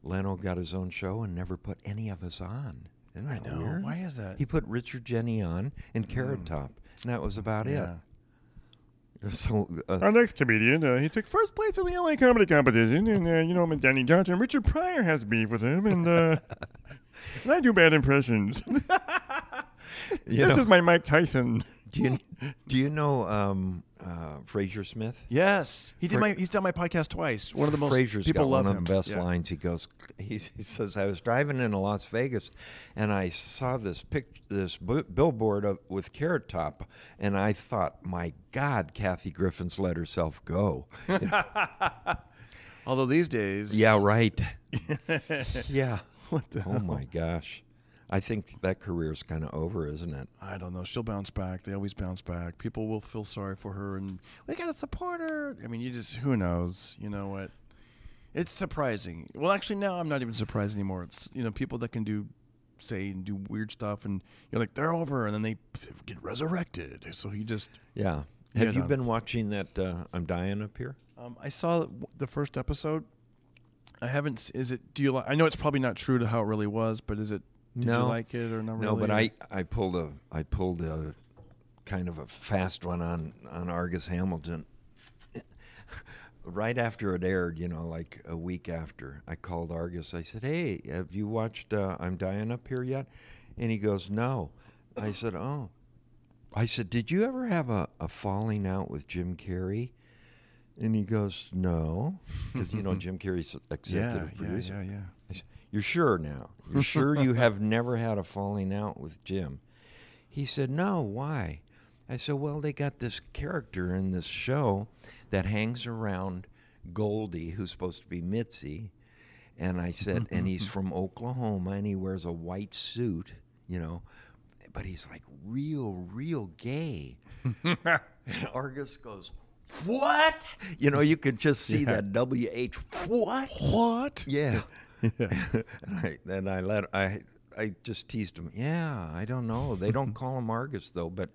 F: Leno got his own show and never put any of us on. Isn't that weird?
B: Why is that?
F: He put Richard Jenny on and Carrot Top, and that was about it. So
G: Our next comedian, he took first place in the LA comedy competition, and you know him and Denny Johnston. Richard Pryor has beef with him, and and I do bad impressions. This is my Mike Tyson.
F: do you know Fraser Smith?
B: Yes, he did he's done my podcast twice. One of the most
F: Fraser's
B: people
F: got
B: love
F: one
B: him.
F: of the best
B: Yeah.
F: lines. He goes, he says, I was driving into Las Vegas, and I saw this billboard with Carrot Top, and I thought, my God, Kathy Griffin's let herself go.
B: Although these days,
F: Yeah, right. Yeah.
B: What the
F: Oh my gosh. I think that career's kind of over, isn't it?
B: I don't know. She'll bounce back. They always bounce back. People will feel sorry for her, and we gotta support her. I mean, who knows? You know what? It's surprising. Well, actually, now I'm not even surprised anymore. It's, you know, people that can do weird stuff, and you're like, they're over, and then they get resurrected. So he just.
F: Yeah.
B: Yeah,
F: Have you
B: no.
F: been watching that I'm Dying Up Here?
B: I saw the first episode. I haven't. Is it? Do you like? I know it's probably not true to how it really was, but is it? Did you
F: No.
B: like it or not really?
F: No, but I pulled a kind of a fast one on Argus Hamilton. Right after it aired, you know, like a week after, I called Argus. I said, "Hey, have you watched I'm Dying Up Here yet?" And he goes, "No." I said, "Oh." I said, "Did you ever have a falling out with Jim Carrey?" And he goes, "No," because you know Jim Carrey's executive producer.
B: Yeah.
F: I said, "You're sure now? You're sure you have never had a falling out with Jim?" He said, "No, why?" I said, "Well, they got this character in this show that hangs around Goldie, who's supposed to be Mitzi." And I said, and he's from Oklahoma, and he wears a white suit, you know, but he's like real gay. And Argus goes, what? You know, you could just see that WH. What? Yeah. And I just teased him. Yeah, I don't know. They don't call him Argus though, but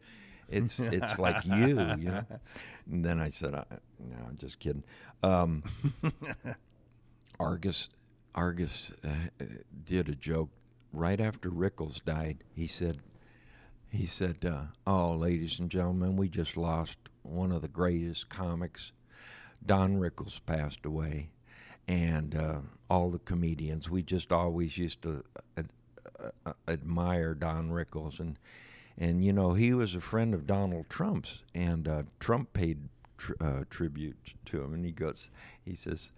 F: it's like you know. And then I said, no, I'm just kidding. Argus did a joke right after Rickles died. He said, oh, ladies and gentlemen, we just lost one of the greatest comics. Don Rickles passed away, and all the comedians, we just always used to admire Don Rickles, and you know, he was a friend of Donald Trump's, and Trump paid tribute to him, and he says,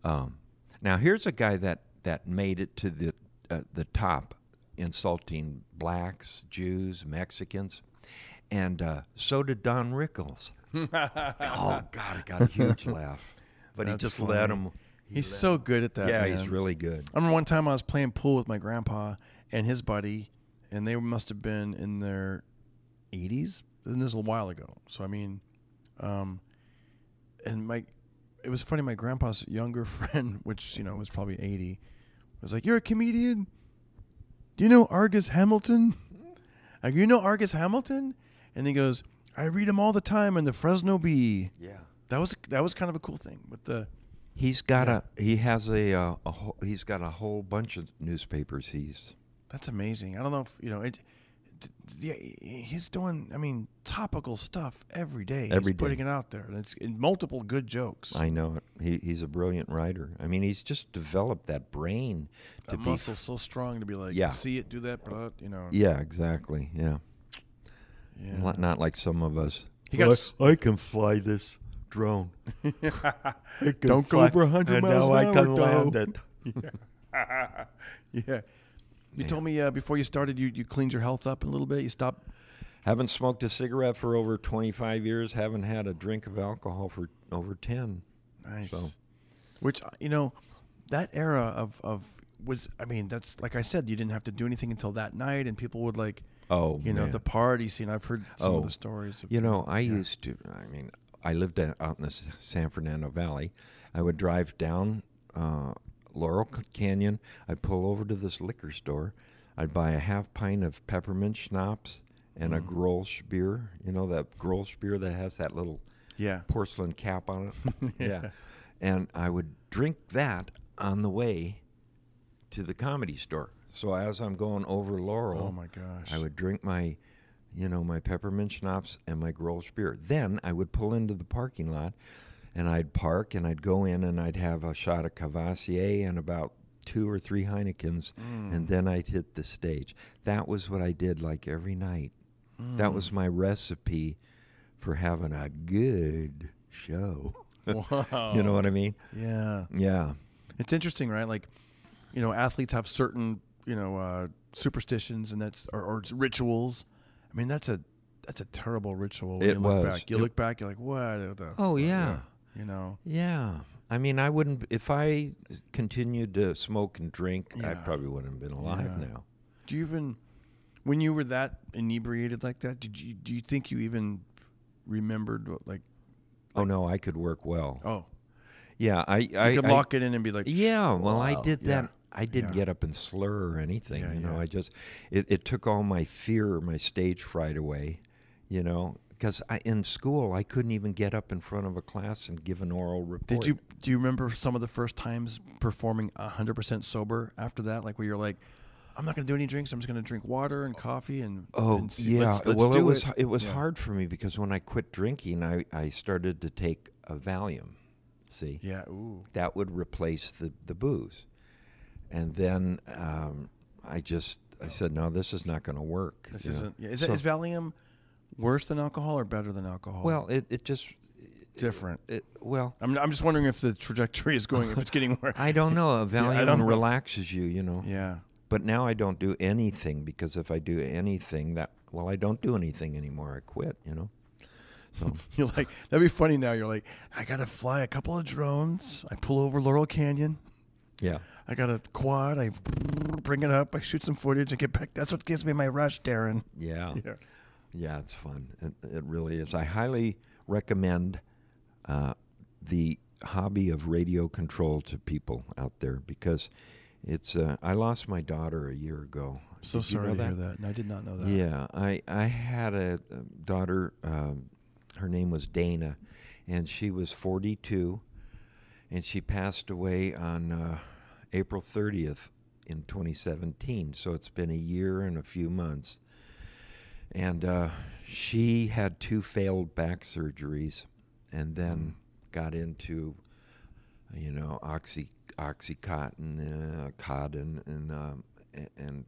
F: now here's a guy that made it to the top, insulting blacks, Jews, Mexicans, and so did Don Rickles. Oh God, I got a huge laugh, but he just let him.
B: He's so good at that.
F: Yeah,
B: man.
F: he's really good.
B: I remember one time I was playing pool with my grandpa and his buddy, and they must have been in their 80s. And this was a while ago. So I mean, it was funny. My grandpa's younger friend, which was probably 80, was like, "You're a comedian? Do you know Argus Hamilton? Like, you know Argus Hamilton?" And he goes, "I read him all the time in the Fresno Bee." Yeah, that was kind of a cool thing with the.
F: He's got he's got a whole bunch of newspapers.
B: That's amazing. I don't know if he's doing topical stuff every day. He's putting it out there, and it's in multiple good jokes.
F: I know it. He's a brilliant writer. I mean, he's just developed that brain to be
B: muscle so strong to be like, see it, do that, but
F: Yeah, exactly. Yeah.
B: Yeah.
F: Not like some of us.
B: I
F: can fly this drone.
B: Don't go over 100 miles an hour.
F: I can land it.
B: Yeah. You told me before you started, you cleaned your health up a little bit. You stopped.
F: Haven't smoked a cigarette for over 25 years. Haven't had a drink of alcohol for over 10.
B: Nice.
F: So.
B: Which, that era of was, that's, like I said, you didn't have to do anything until that night, and people would like, the party scene. I've heard some of the stories.
F: I used to, I lived out in the San Fernando Valley. I would drive down Laurel Canyon. I'd pull over to this liquor store. I'd buy a half pint of peppermint schnapps and a Grolsch beer. You know, that Grolsch beer that has that little porcelain cap on it? Yeah. And I would drink that on the way to the Comedy Store. So as I'm going over Laurel,
B: oh my gosh,
F: I would drink my peppermint schnapps and my Grolsch beer. Then I would pull into the parking lot, and I'd park, and I'd go in, and I'd have a shot of Cavassier and about 2 or 3 Heinekens, and then I'd hit the stage. That was what I did like every night. That was my recipe for having a good show.
B: Wow.
F: You know what I mean?
B: Yeah.
F: Yeah.
B: It's interesting, right? Like, athletes have certain, superstitions and or rituals. That's a terrible ritual. When
F: it was.
B: Look back. You look back, you're like, what?
F: Oh, yeah.
B: Yeah.
F: I wouldn't, if I continued to smoke and drink, I probably wouldn't have been alive now.
B: Do you even, when you were that inebriated like that, do you think you even remembered
F: oh no, I could work well.
B: Oh.
F: Yeah,
B: you could lock it in and be like,
F: yeah, well,
B: wow.
F: I did that. Yeah. I didn't get up and slur or anything, I just, it took all my fear, my stage fright away, because in school, I couldn't even get up in front of a class and give an oral report.
B: Do you remember some of the first times performing 100% sober after that? Like where you're like, I'm not going to do any drinks. I'm just going to drink water and coffee and
F: yeah.
B: Let's
F: it was hard for me because when I quit drinking, I started to take a Valium. See?
B: Yeah. Ooh.
F: That would replace the booze. And then I said, no, this is not going to work.
B: This isn't. Yeah. Is Valium worse than alcohol or better than alcohol?
F: Well, it just
B: different.
F: I'm
B: just wondering if the trajectory is going, if it's getting worse.
F: I don't know. Valium relaxes you,
B: Yeah.
F: But now I don't do anything because if I do anything I don't do anything anymore. I quit, So
B: you're like, that'd be funny now. You're like, I got to fly a couple of drones. I pull over Laurel Canyon.
F: Yeah.
B: I got a quad. I bring it up. I shoot some footage and get back. That's what gives me my rush, Darren.
F: Yeah.
B: Yeah.
F: Yeah, it's fun. It really is. I highly recommend the hobby of radio control to people out there because it's. I lost my daughter a year ago.
B: So sorry to hear that. No, I did not know that.
F: Yeah, I had a daughter. Her name was Dana, and she was 42, and she passed away on April 30th in 2017. So it's been a year and a few months. And she had 2 failed back surgeries, and then got into, Oxycontin, Codin, and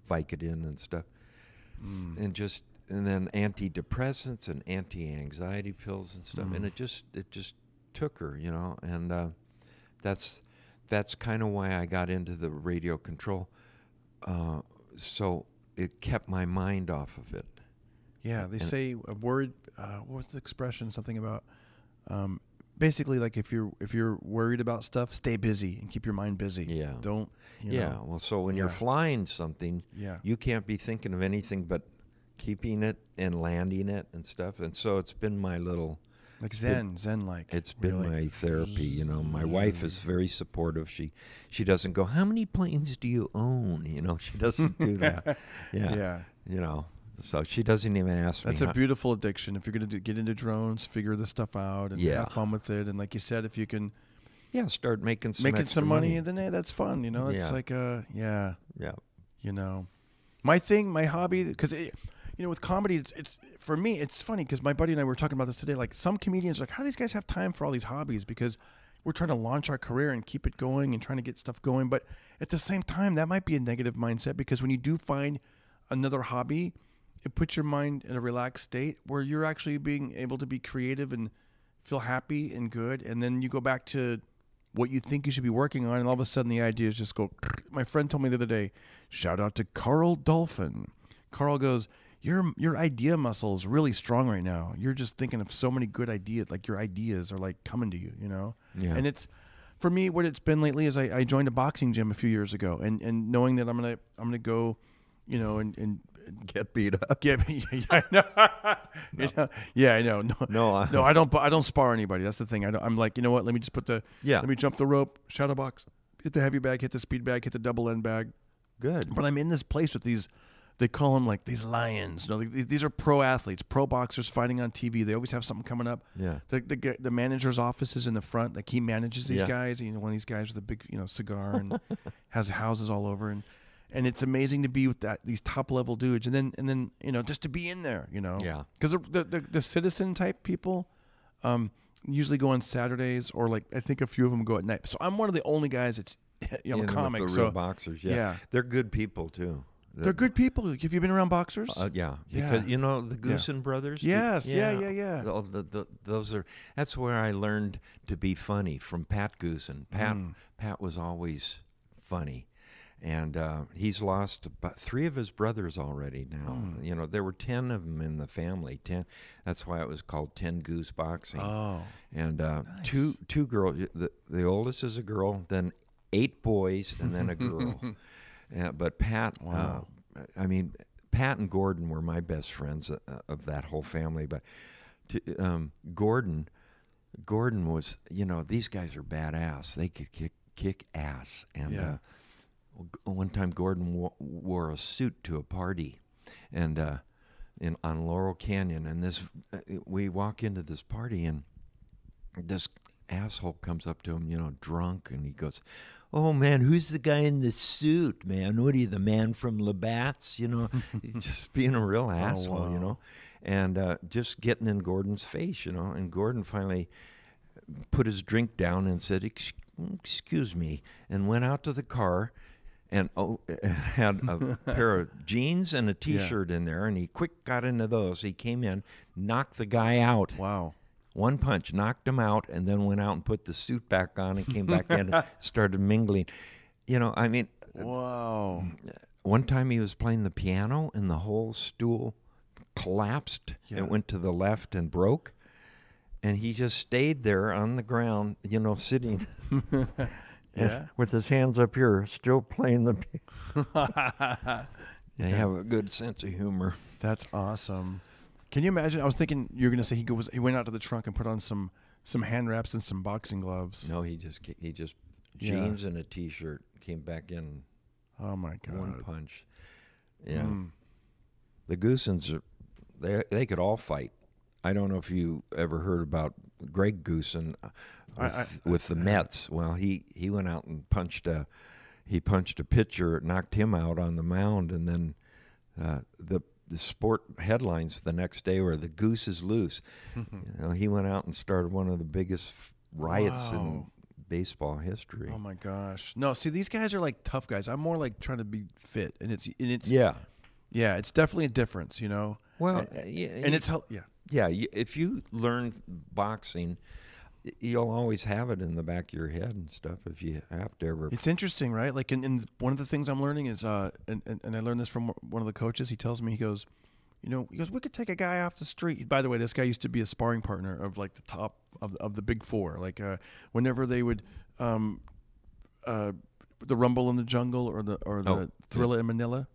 F: Vicodin and stuff, and then antidepressants and anti-anxiety pills and stuff, and it just took her, and that's kind of why I got into the radio control. So it kept my mind off of it.
B: Yeah, they say a word. What's the expression? Something about basically like if you're worried about stuff, stay busy and keep your mind busy.
F: Yeah.
B: Don't.
F: Well, so when you're flying something, you can't be thinking of anything but keeping it and landing it and stuff. And so it's been my little.
B: Like Zen-like.
F: It's been my therapy, My wife is very supportive. She doesn't go, how many planes do you own? She doesn't do that. Yeah. So she doesn't even ask me.
B: That's a beautiful addiction. If you're going to get into drones, figure this stuff out and have fun with it. And like you said, if you can
F: start making some
B: money, then hey, that's fun. It's like my hobby, because with comedy, it's for me, it's funny because my buddy and I were talking about this today. Like some comedians are like, how do these guys have time for all these hobbies? Because we're trying to launch our career and keep it going and trying to get stuff going. But at the same time, that might be a negative mindset, because when you do find another hobby, it puts your mind in a relaxed state where you're actually being able to be creative and feel happy and good. And then you go back to what you think you should be working on, and all of a sudden the ideas just go. My friend told me the other day, shout out to Carl Dolphin. Carl goes, your idea muscle is really strong right now. You're just thinking of so many good ideas. Like your ideas are like coming to you, Yeah. And it's, for me, what it's been lately is I joined a boxing gym a few years ago, and knowing that I'm gonna go, and
F: get beat up.
B: I know. Yeah, I know. No, I don't spar anybody. That's the thing. I'm like, you know what? Let me just let me jump the rope, shadow box, hit the heavy bag, hit the speed bag, hit the double end bag.
F: Good.
B: But I'm in this place with these. They call them like these lions. These are pro athletes, pro boxers fighting on TV. They always have something coming up.
F: Yeah.
B: The manager's office is in the front. Like he manages these guys. One of these guys with a big cigar and has houses all over, and it's amazing to be with these top level dudes. And then just to be in there.
F: Yeah.
B: Because the citizen type people usually go on Saturdays, or like I think a few of them go at night. So I'm one of the only guys that's I'm a comic.
F: The real boxers. Yeah. They're good people too.
B: They're good people. Have you been around boxers?
F: Yeah, because the Goosen brothers.
B: Yes, yeah.
F: That's where I learned to be funny, from Pat Goosen. Pat was always funny, and he's lost about 3 of his brothers already now. There were 10 of them in the family. 10. That's why it was called 10 Goose Boxing.
B: Oh,
F: and nice. two girls. The oldest is a girl, then 8 boys, and then a girl. Yeah, but Pat,
B: wow.
F: Pat and Gordon were my best friends of that whole family. But Gordon was, these guys are badass. They could kick ass. And one time Gordon wore a suit to a party, and on Laurel Canyon. And we walk into this party, and this asshole comes up to him, drunk, and he goes, "Oh man, who's the guy in the suit, man? What are you, the man from Labatt's?" He's just being a real asshole,
B: wow.
F: And just getting in Gordon's face, And Gordon finally put his drink down and said, "Excuse me," and went out to the car, and had a pair of jeans and a T-shirt in there, and he quick got into those. He came in, knocked the guy out.
B: Wow.
F: One punch, knocked him out, and then went out and put the suit back on and came back in and started mingling.
B: Wow.
F: One time he was playing the piano, and the whole stool collapsed.
B: Yeah.
F: It went to the left and broke, and he just stayed there on the ground, sitting.
B: Yeah.
F: with his hands up here, still playing the. They have a good sense of humor.
B: That's awesome. Can you imagine? I was thinking you were going to say he went out to the trunk and put on some hand wraps and some boxing gloves.
F: No, he just jeans and a T-shirt, came back in.
B: Oh my God!
F: One punch. Yeah. The Goosens they could all fight. I don't know if you ever heard about Greg Goosen with the Mets. Well, he went out and punched a pitcher, knocked him out on the mound, and then the sport headlines the next day were "The Goose is loose." He went out and started one of the biggest riots in baseball history.
B: Oh my gosh! No, see, these guys are like tough guys. I'm more like trying to be fit, and it's
F: yeah,
B: it's definitely a difference, you know.
F: Well,
B: and it's
F: if you learn boxing, you'll always have it in the back of your head and stuff if you have to ever.
B: It's interesting, right? Like in one of the things I'm learning is, and I learned this from one of the coaches. He tells me, he goes, we could take a guy off the street. By the way, this guy used to be a sparring partner of like the top of the big four. Like whenever they would, the Rumble in the Jungle or the Thrilla in Manila,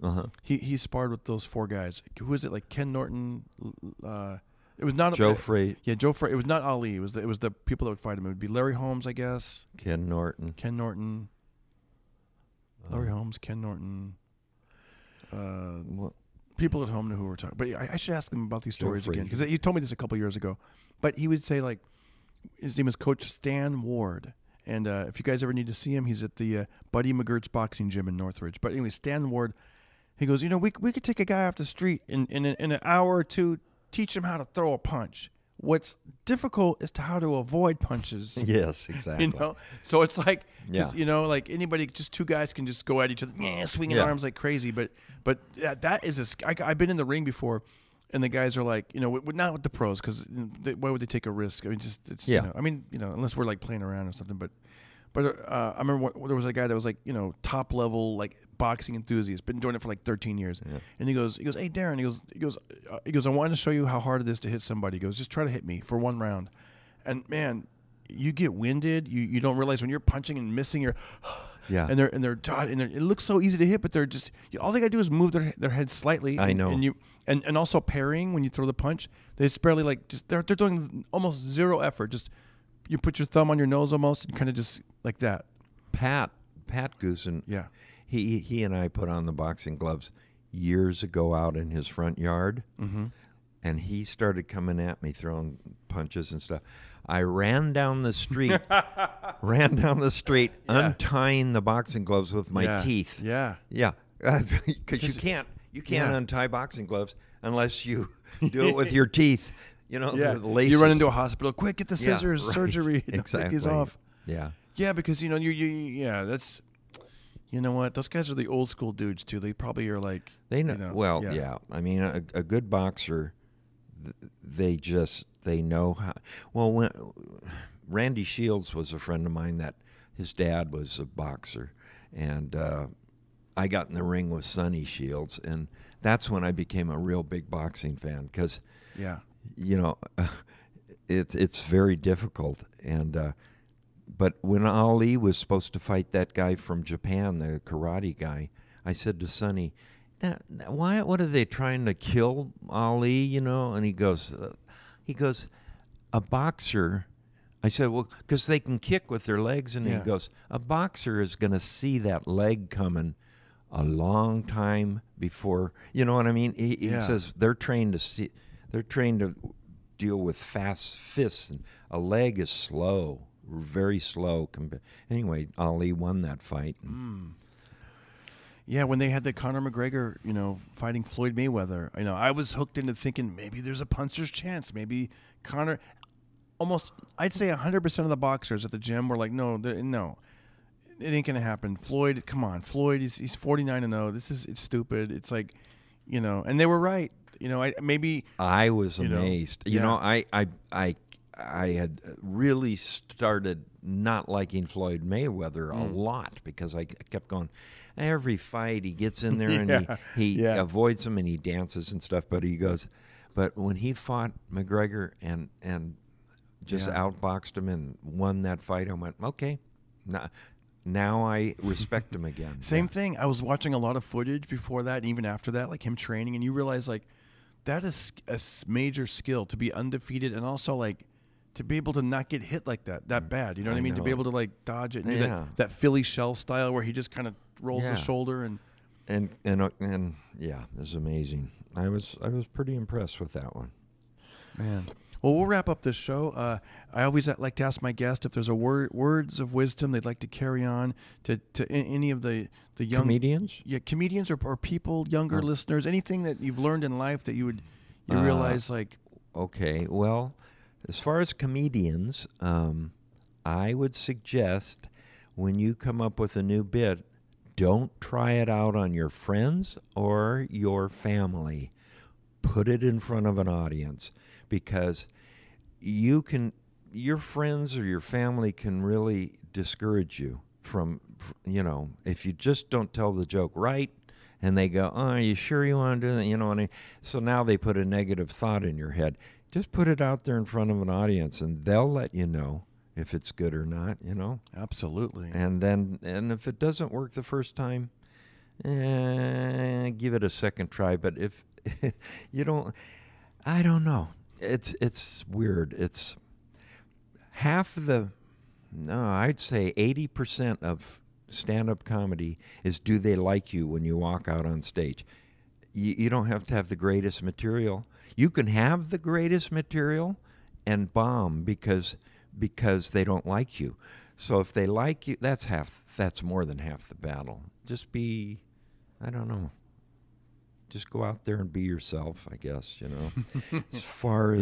B: he sparred with those four guys. Who is it? Like Ken Norton. It was not
F: Joe Frazier.
B: Yeah, Joe Frazier. It was not Ali. It was the people that would fight him. It would be Larry Holmes, I guess.
F: Ken Norton.
B: Larry Holmes, Ken Norton. People at home know who we're talking. But I should ask them about these stories again, because he told me this a couple years ago. But he would say, like, his name is Coach Stan Ward. And if you guys ever need to see him, he's at the Buddy McGirt's boxing gym in Northridge. But anyway, Stan Ward, he goes, we could take a guy off the street in an hour or two, teach him how to throw a punch. What's difficult is how to avoid punches.
F: Yes, exactly.
B: So it's like, like anybody, just two guys can just go at each other, swinging arms like crazy. But that is I've been in the ring before, and the guys are like, not with the pros, because why would they take a risk? I mean, unless we're like playing around or something. But I remember there was a guy that was like, top level, like boxing enthusiast, been doing it for like 13 years. Yeah. And he goes, hey Darren, he goes, I wanted to show you how hard it is to hit somebody. He goes, just try to hit me for one round. And man, you get winded. You don't realize when you're punching and missing, you're, and it looks so easy to hit, but they're just, all they gotta do is move their head slightly.
F: I know.
B: And also parrying when you throw the punch, they just barely they're doing almost zero effort. Just you put your thumb on your nose almost and kind of just like that.
F: Pat Goosen. Yeah. He and I put on the boxing gloves years ago out in his front yard, and he started coming at me throwing punches and stuff. I ran down the street, untying the boxing gloves with my teeth.
B: Yeah.
F: Yeah. Because you can't untie boxing gloves unless you do it with your teeth. The laces.
B: You run into a hospital, quick, get the scissors, surgery,
F: exactly.
B: Take these off.
F: Yeah.
B: Yeah, because that's, what, those guys are the old school dudes too. They probably are like,
F: they know. Well, yeah. I mean, a good boxer, they know how. Well, when Randy Shields was a friend of mine, that his dad was a boxer, and I got in the ring with Sonny Shields, and that's when I became a real big boxing fan, because it's very difficult. And but when Ali was supposed to fight that guy from Japan, the karate guy, I said to Sonny, what are they trying to kill Ali? And he goes, a boxer. I said, well, because they can kick with their legs, and he goes, a boxer is going to see that leg coming a long time before. You know what I mean? He says they're trained to deal with fast fists, and a leg is slow, very slow. Anyway, Ali won that fight.
B: Yeah, when they had the Conor McGregor, fighting Floyd Mayweather, I was hooked into thinking maybe there's a puncher's chance. Maybe Conor, almost, I'd say 100% of the boxers at the gym were like, no, it ain't gonna happen. Floyd, come on, Floyd, he's 49-0. It's stupid. It's like, and they were right. I
F: was amazed. I had really started not liking Floyd Mayweather a lot, because I kept going, every fight he gets in there and he avoids him and he dances and stuff. But he goes, but when he fought McGregor and just outboxed him and won that fight, I went, okay, now I respect him again.
B: Same thing. I was watching a lot of footage before that, and even after that, like him training, and you realize like that is a major skill to be undefeated, and also like to be able to not get hit like that bad. You know what I mean? To be able to like dodge it and do that Philly shell style where he just kind of rolls the shoulder and
F: yeah, it was amazing. I was pretty impressed with that one.
B: Man. Well, we'll wrap up this show. I always like to ask my guest if there's a words of wisdom they'd like to carry on to any of the young
F: comedians.
B: Yeah, comedians or people, younger listeners. Anything that you've learned in life that you realize like.
F: Okay, well, as far as comedians, I would suggest when you come up with a new bit, don't try it out on your friends or your family. Put it in front of an audience. Because your friends or your family can really discourage you from, if you just don't tell the joke right, and they go, "Oh, are you sure you want to do that?" So now they put a negative thought in your head. Just put it out there in front of an audience, and they'll let you know if it's good or not.
B: Absolutely.
F: And if it doesn't work the first time, give it a second try. But if you don't, I don't know. It's weird. It's I'd say 80% of stand-up comedy is do they like you when you walk out on stage. You don't have to have the greatest material. You can have the greatest material and bomb because they don't like you. So if they like you, that's more than half the battle. Just be, I don't know. Just go out there and be yourself, I guess, As far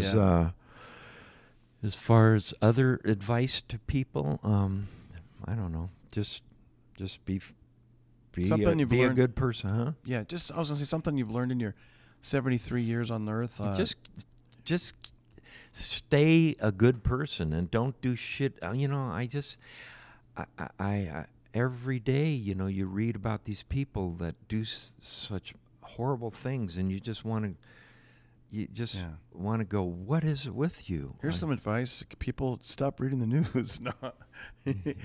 F: as other advice to people, I don't know. Just be a good person, huh?
B: Yeah, I was gonna say something you've learned in your 73 years on Earth.
F: Just stay a good person and don't do shit. I every day, you read about these people that do such horrible things, and you just want to go, what is it with you?
B: Here's some advice: people, stop reading the news. No.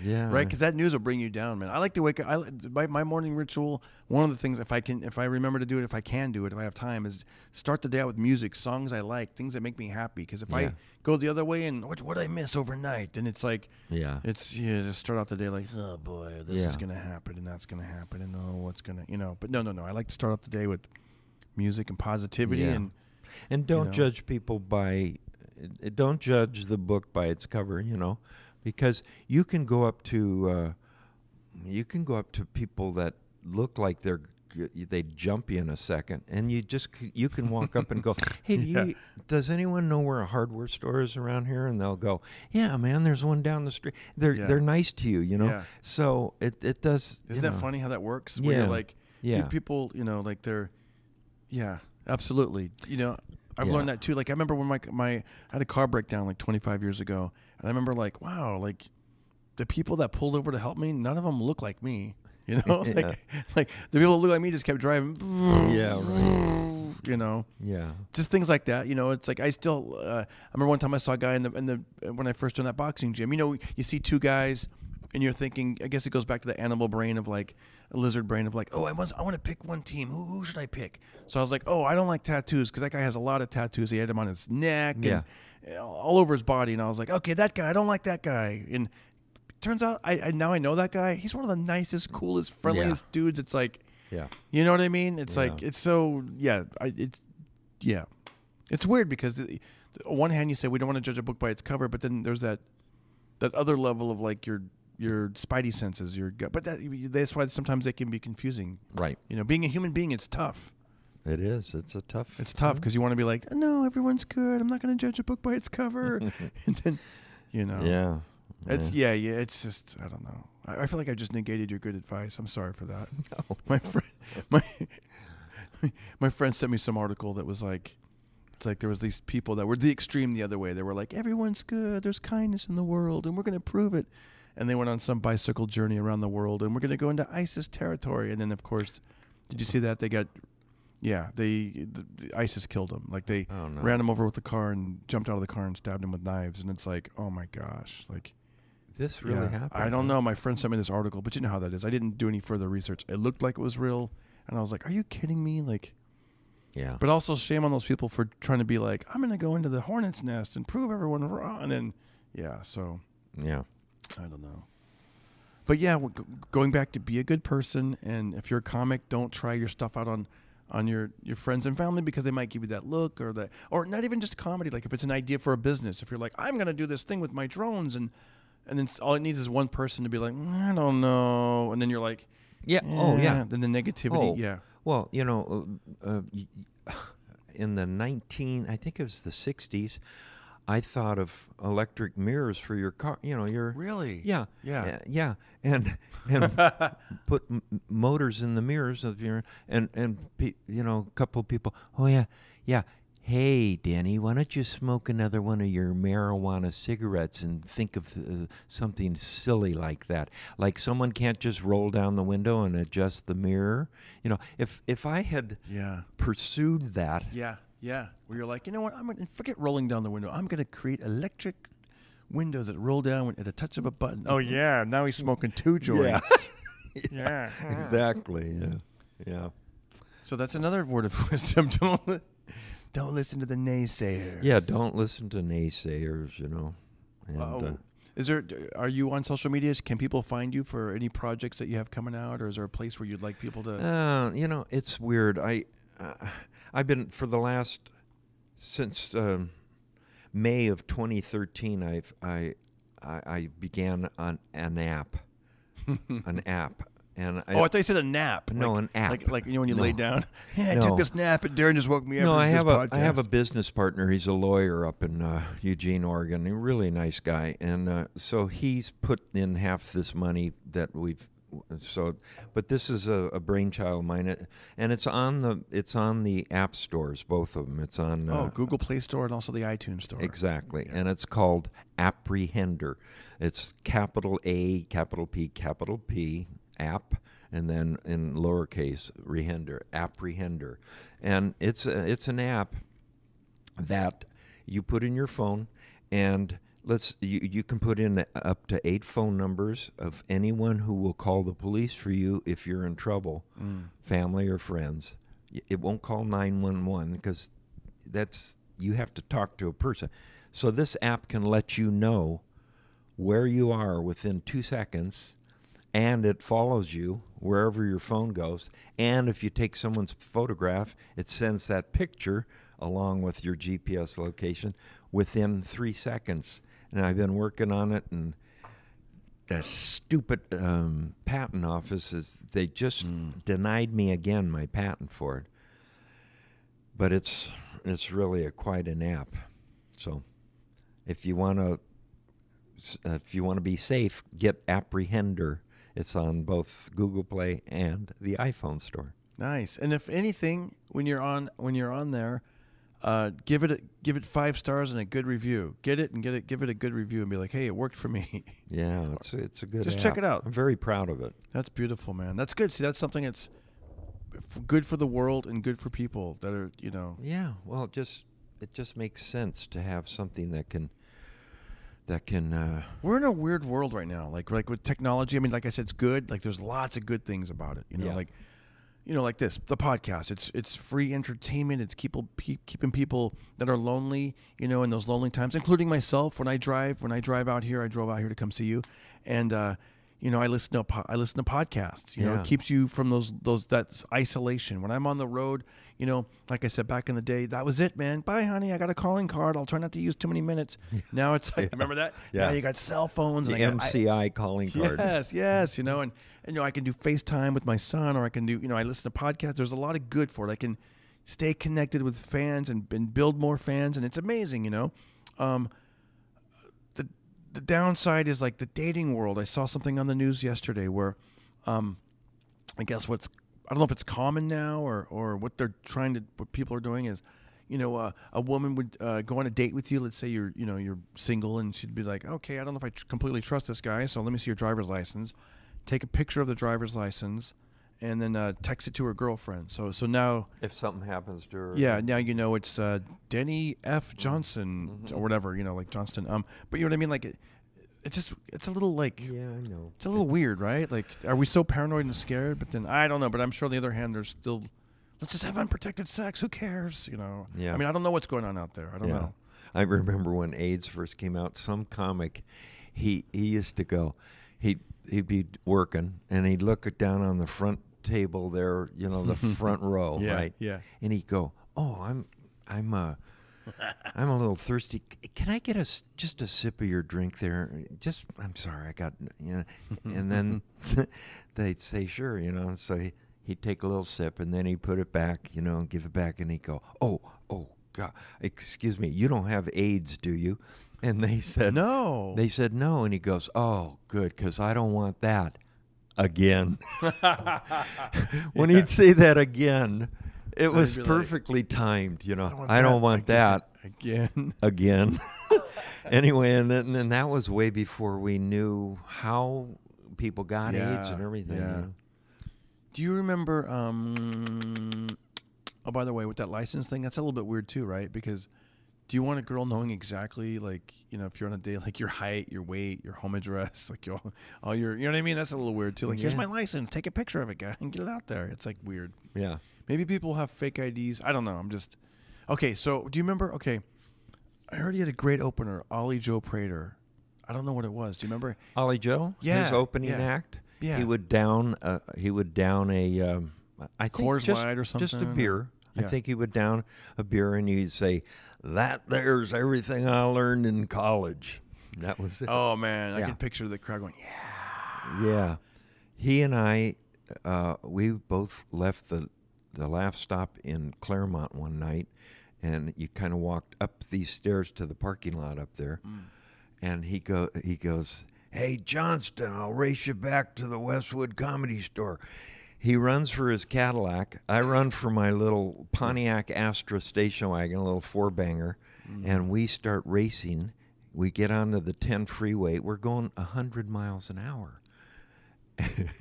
F: Yeah,
B: right, because that news will bring you down, man. I like to wake up. My morning ritual, one of the things, if I remember to do it, if I can do it, if I have time, is start the day out with music, songs I like, things that make me happy. Because if I go the other way and what did I miss overnight, then it's like, just start out the day like, oh boy, this is gonna happen and that's gonna happen and what's gonna, But no. I like to start out the day with music and positivity
F: and don't judge people don't judge the book by its cover, because you can go up to people that look like they'd jump you in a second, and you can walk up and go, "Hey, does anyone know where a hardware store is around here?" And they'll go, "Yeah, man, there's one down the street." They're nice to you,
B: Yeah.
F: So it does.
B: Isn't that funny how that works? Where you're like, people, like they're, absolutely. I've learned that too. Like I remember when I had a car breakdown like 25 years ago, and I remember like, wow, like the people that pulled over to help me, none of them look like me. Like the people that look like me just kept driving.
F: Yeah, right.
B: Yeah. Just things like that. It's like I still. I remember one time I saw a guy when I first joined that boxing gym. You see two guys, and you're thinking. I guess it goes back to the animal brain of like a lizard brain of like, oh, I want to pick one team. Who should I pick? So I was like, oh, I don't like tattoos because that guy has a lot of tattoos. He had them on his neck and all over his body. And I was like, okay, that guy, I don't like that guy. And turns out I now I know that guy. He's one of the nicest, coolest, friendliest dudes. It's like, you know what I mean? It's like, it's so, it's weird because on one hand you say we don't want to judge a book by its cover, but then there's that other level of like your spidey senses, your gut. But that's why sometimes they can be confusing.
F: Right.
B: Being a human being, it's tough.
F: It is. It's tough
B: because you want to be like, no, everyone's good. I'm not going to judge a book by its cover. And then,
F: Yeah.
B: It's it's just, I don't know. I feel like I just negated your good advice. I'm sorry for that. No. My friend sent me some article that was like, it's like there was these people that were the extreme the other way. They were like, everyone's good. There's kindness in the world, and we're going to prove it. And they went on some bicycle journey around the world, and we're going to go into ISIS territory. And then, of course, did you see that? They got, the ISIS killed them. Like they ran him over with the car and jumped out of the car and stabbed him with knives. And it's like, oh my gosh, like
F: this really happened?
B: I don't know. My friend sent me this article, but you know how that is. I didn't do any further research. It looked like it was real, and I was like, "Are you kidding me?" Like,
F: yeah.
B: But also shame on those people for trying to be like, "I'm going to go into the hornet's nest and prove everyone wrong." And so
F: Yeah.
B: I don't know. But yeah, going back to be a good person, and if you're a comic, don't try your stuff out on your friends and family because they might give you that look or not even just comedy. Like if it's an idea for a business, if you're like, I'm going to do this thing with my drones, and then all it needs is one person to be like, I don't know, and then you're like,
F: Yeah. Oh, yeah.
B: Then the negativity,
F: Oh,
B: yeah.
F: Well, in the I think it was the 60s, I thought of electric mirrors for your car. Your
B: Really?
F: Yeah.
B: Yeah.
F: Yeah. And put motors in the mirrors of your and a couple of people. Oh yeah. Hey, Denny, why don't you smoke another one of your marijuana cigarettes and think of something silly like that? Like someone can't just roll down the window and adjust the mirror. If I had pursued that.
B: Yeah. Where you're like, you know what? I'm going to forget rolling down the window. I'm going to create electric windows that roll down at a touch of a button.
G: Oh, yeah. Now he's smoking 2 joints. Yeah.
F: Exactly. Yeah.
B: So that's another word of wisdom. Don't listen to the naysayers.
F: Yeah, don't listen to naysayers, And,
B: Are you on social medias? Can people find you for any projects that you have coming out, or is there a place where you'd like people to?
F: It's weird. I've been since May of 2013. I began on an app, an app. And
B: I thought you said a nap.
F: No, an app.
B: Like when you lay down. Yeah, I took this nap, and Darren just woke me up.
F: No, I have a business partner. He's a lawyer up in Eugene, Oregon. A really nice guy, and so he's put in half this money that we've. But this is a brainchild of mine, and it's on the app stores, both of them. It's on
B: Google Play Store and also the iTunes Store.
F: Exactly, and it's called Apprehender. It's capital A, capital P, app, and then in lowercase apprehender, and it's an app that you put in your phone, and you can put in up to 8 phone numbers of anyone who will call the police for you if you're in trouble, family or friends. It won't call 911 because you have to talk to a person. So this app can let you know where you are within 2 seconds. And it follows you wherever your phone goes. And if you take someone's photograph, it sends that picture along with your GPS location within 3 seconds. And I've been working on it, and that stupid patent office they just denied me again my patent for it. But it's really quite an app. So if you want to be safe, get Apprehender. It's on both Google Play and the iPhone store.
B: Nice. And if anything, when you're on there, give it 5 stars and a good review. Give it a good review and be like, hey, it worked for me.
F: Yeah, it's a good
B: Just
F: app.
B: check it out.
F: I'm very proud of it.
B: That's beautiful, man. That's good. See, that's something that's good for the world and good for people that are,
F: Yeah, well, it just makes sense to have something that can.
B: We're in a weird world right now, like with technology. I mean, like I said, it's good. Like there's lots of good things about it. Like this, the podcast. It's free entertainment. It's keeping people that are lonely, in those lonely times, including myself. When I drive out here, I drove out here to come see you, and I listen to podcasts. It keeps you from that isolation. When I'm on the road, like I said back in the day, that was it, man. Bye, honey. I got a calling card. I'll try not to use too many minutes. Now it's like, remember that?
F: Yeah.
B: Now you got cell phones.
F: The MCI calling card.
B: Yes. And I can do FaceTime with my son, or I can do, I listen to podcasts. There's a lot of good for it. I can stay connected with fans and build more fans, and it's amazing, The downside is like the dating world. I saw something on the news yesterday where, I guess I don't know if it's common now or what people are doing is, a woman would go on a date with you. Let's say you're single, and she'd be like, okay, I don't know if I completely trust this guy, so let me see your driver's license. Take a picture of the driver's license, and then text it to her girlfriend. So now,
F: if something happens to her,
B: now it's Denny F. Johnston or whatever, like Johnston. But you know what I mean? Like, it's a little like,
F: Yeah, I know.
B: it's a little weird, right? Like, are we so paranoid and scared? But then I don't know. But I'm sure on the other hand, there's still, let's just have unprotected sex. Who cares? You know.
F: Yeah.
B: I mean, I don't know what's going on out there. I don't know.
F: I remember when AIDS first came out, some comic, he used to go, he'd be working, and he'd look down on the front table there, you know, the front row,
B: Yeah,
F: right?
B: yeah.
F: And he'd go, "Oh, I'm a little thirsty. Can I get just a sip of your drink there? I'm sorry, I got, you know." And then they'd say, "Sure," you know. And so he'd take a little sip, and then he'd put it back, you know, and give it back, and he'd go, "Oh, God, excuse me, you don't have AIDS, do you?" And they said,
B: No.
F: They said, "No." And he goes, "Oh, good, because I don't want that again." When he'd say that again, it was
B: be like,
F: perfectly timed, you know.
B: I don't want
F: that
B: again.
F: again. Anyway, and then that was way before we knew how people got AIDS and everything.
B: Yeah.
F: You know?
B: Do you remember? Oh, by the way, with that license thing, that's a little bit weird too, right? Because do you want a girl knowing exactly, like, you know, if you're on a date, like your height, your weight, your home address, like all your, you know what I mean? That's a little weird too. Like, here's my license, take a picture of it, guy, and get it out there. It's like weird.
F: Yeah.
B: Maybe people have fake IDs. I don't know. I'm just okay. So do you remember? Okay, I heard he had a great opener, Ollie Joe Prater. I don't know what it was. Do you remember?
F: Ollie Joe,
B: Yeah,
F: his opening
B: yeah.
F: act.
B: Yeah.
F: He would down a I think
B: Coors
F: just,
B: Light or
F: just a
B: something,
F: beer.
B: Yeah.
F: I think he would down a beer and he'd say, "That there's everything I learned in college." That was it.
B: Oh man, I
F: Yeah.
B: can picture the crowd going, "Yeah."
F: Yeah. He and I, we both left the Laugh Stop in Claremont one night, and you kind of walked up these stairs to the parking lot up there, and he goes, "Hey, Johnston, I'll race you back to the Westwood Comedy Store." He runs for his Cadillac. I run for my little Pontiac Astra station wagon, a little four-banger, and we start racing. We get onto the 10 freeway. We're going 100 miles an hour.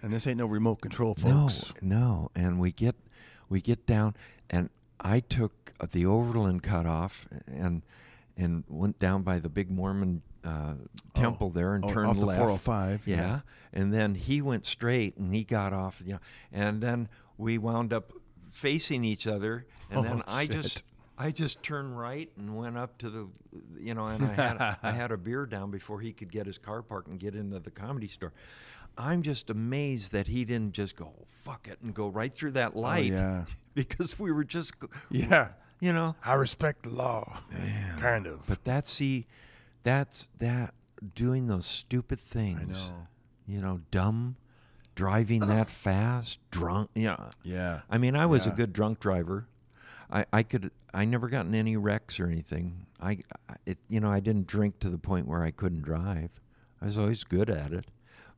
B: And this ain't no remote control, folks.
F: No. And we get down, and I took the Overland cutoff and went down by the big Mormon temple there and turned
B: off the
F: left.
B: 405.
F: Yeah. And then he went straight and he got off, you know, and then we wound up facing each other, and then I just turned right and went up to the, you know, and I had a beer down before he could get his car parked and get into the Comedy Store. I'm just amazed that he didn't just go, "Fuck it," and go right through that light.
B: yeah.
F: Because we were just,
B: Yeah.
F: you know.
B: I respect the law. Kind of.
F: But that's doing those stupid things.
B: I know.
F: You know, dumb, driving that fast, drunk. Yeah.
B: Yeah.
F: I mean, I was a
B: Yeah.
F: good drunk driver. I never got in any wrecks or anything. I didn't drink to the point where I couldn't drive. I was always good at it,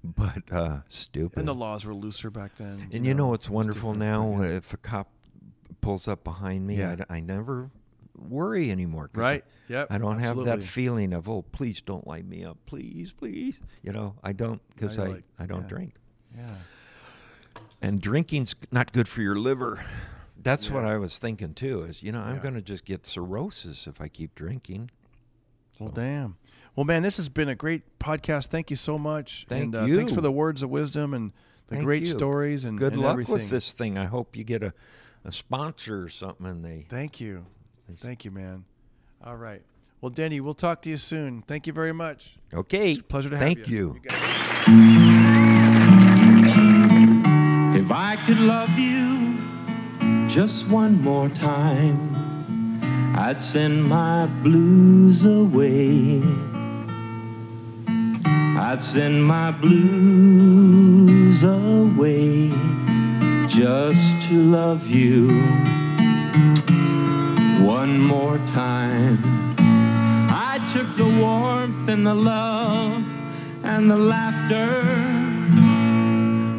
F: but stupid.
B: And the laws were looser back then.
F: And you know what's
B: it's
F: wonderful
B: different.
F: now? If a cop pulls up behind me,
B: Yeah.
F: I never worry anymore. 'Cause
B: Right. Yep.
F: I don't have that
B: absolutely.
F: feeling of, "Oh, please don't light me up. Please, please." You know, I don't, because
B: Now you're
F: I don't
B: yeah.
F: drink.
B: Yeah.
F: And drinking's not good for your liver. That's what
B: Yeah.
F: I was thinking too, is, you know, I'm
B: Yeah.
F: going to just get cirrhosis if I keep drinking.
B: Well, damn. Well, man, this has been a great podcast. Thank you so much.
F: Thank
B: and, Thanks
F: you.
B: for the words of wisdom and the
F: Thank
B: great
F: you.
B: stories and
F: Good
B: and
F: luck
B: everything.
F: with this thing. I hope you get a sponsor or something and they...
B: Thank you. Thank you, man. All right. Well, Denny, we'll talk to you soon. Thank you very much.
F: Okay.
B: It's a pleasure to have
F: Thank
B: you.
F: you.
B: got it.
C: If I could love you just one more time, I'd send my blues away. I'd send my blues away just to love you one more time. I took the warmth and the love and the laughter,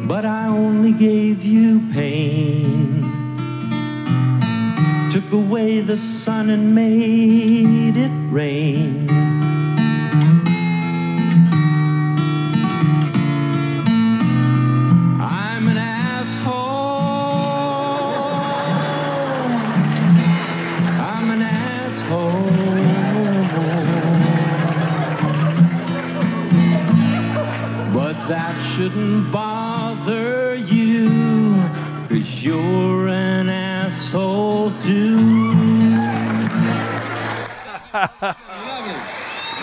C: but I only gave you pain. Took away the sun and made it rain. I'm an asshole. I'm an asshole. do.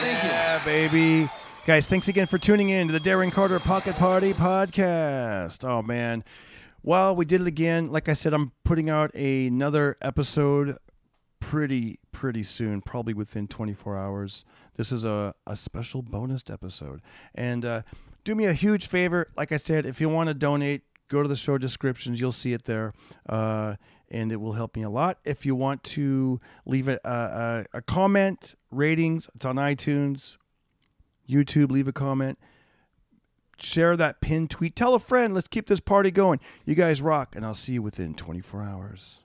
B: Yeah, baby. Guys, thanks again for tuning in to the Darren Carter Pocket Party Podcast. Oh, man. Well, we did it again. Like I said, I'm putting out another episode pretty soon, probably within 24 hours. This is a special bonus episode. And do me a huge favor. Like I said, if you want to donate, go to the show descriptions. You'll see it there. And it will help me a lot. If you want to leave a comment, ratings, it's on iTunes, YouTube, leave a comment. Share that pinned tweet. Tell a friend. Let's keep this party going. You guys rock, and I'll see you within 24 hours.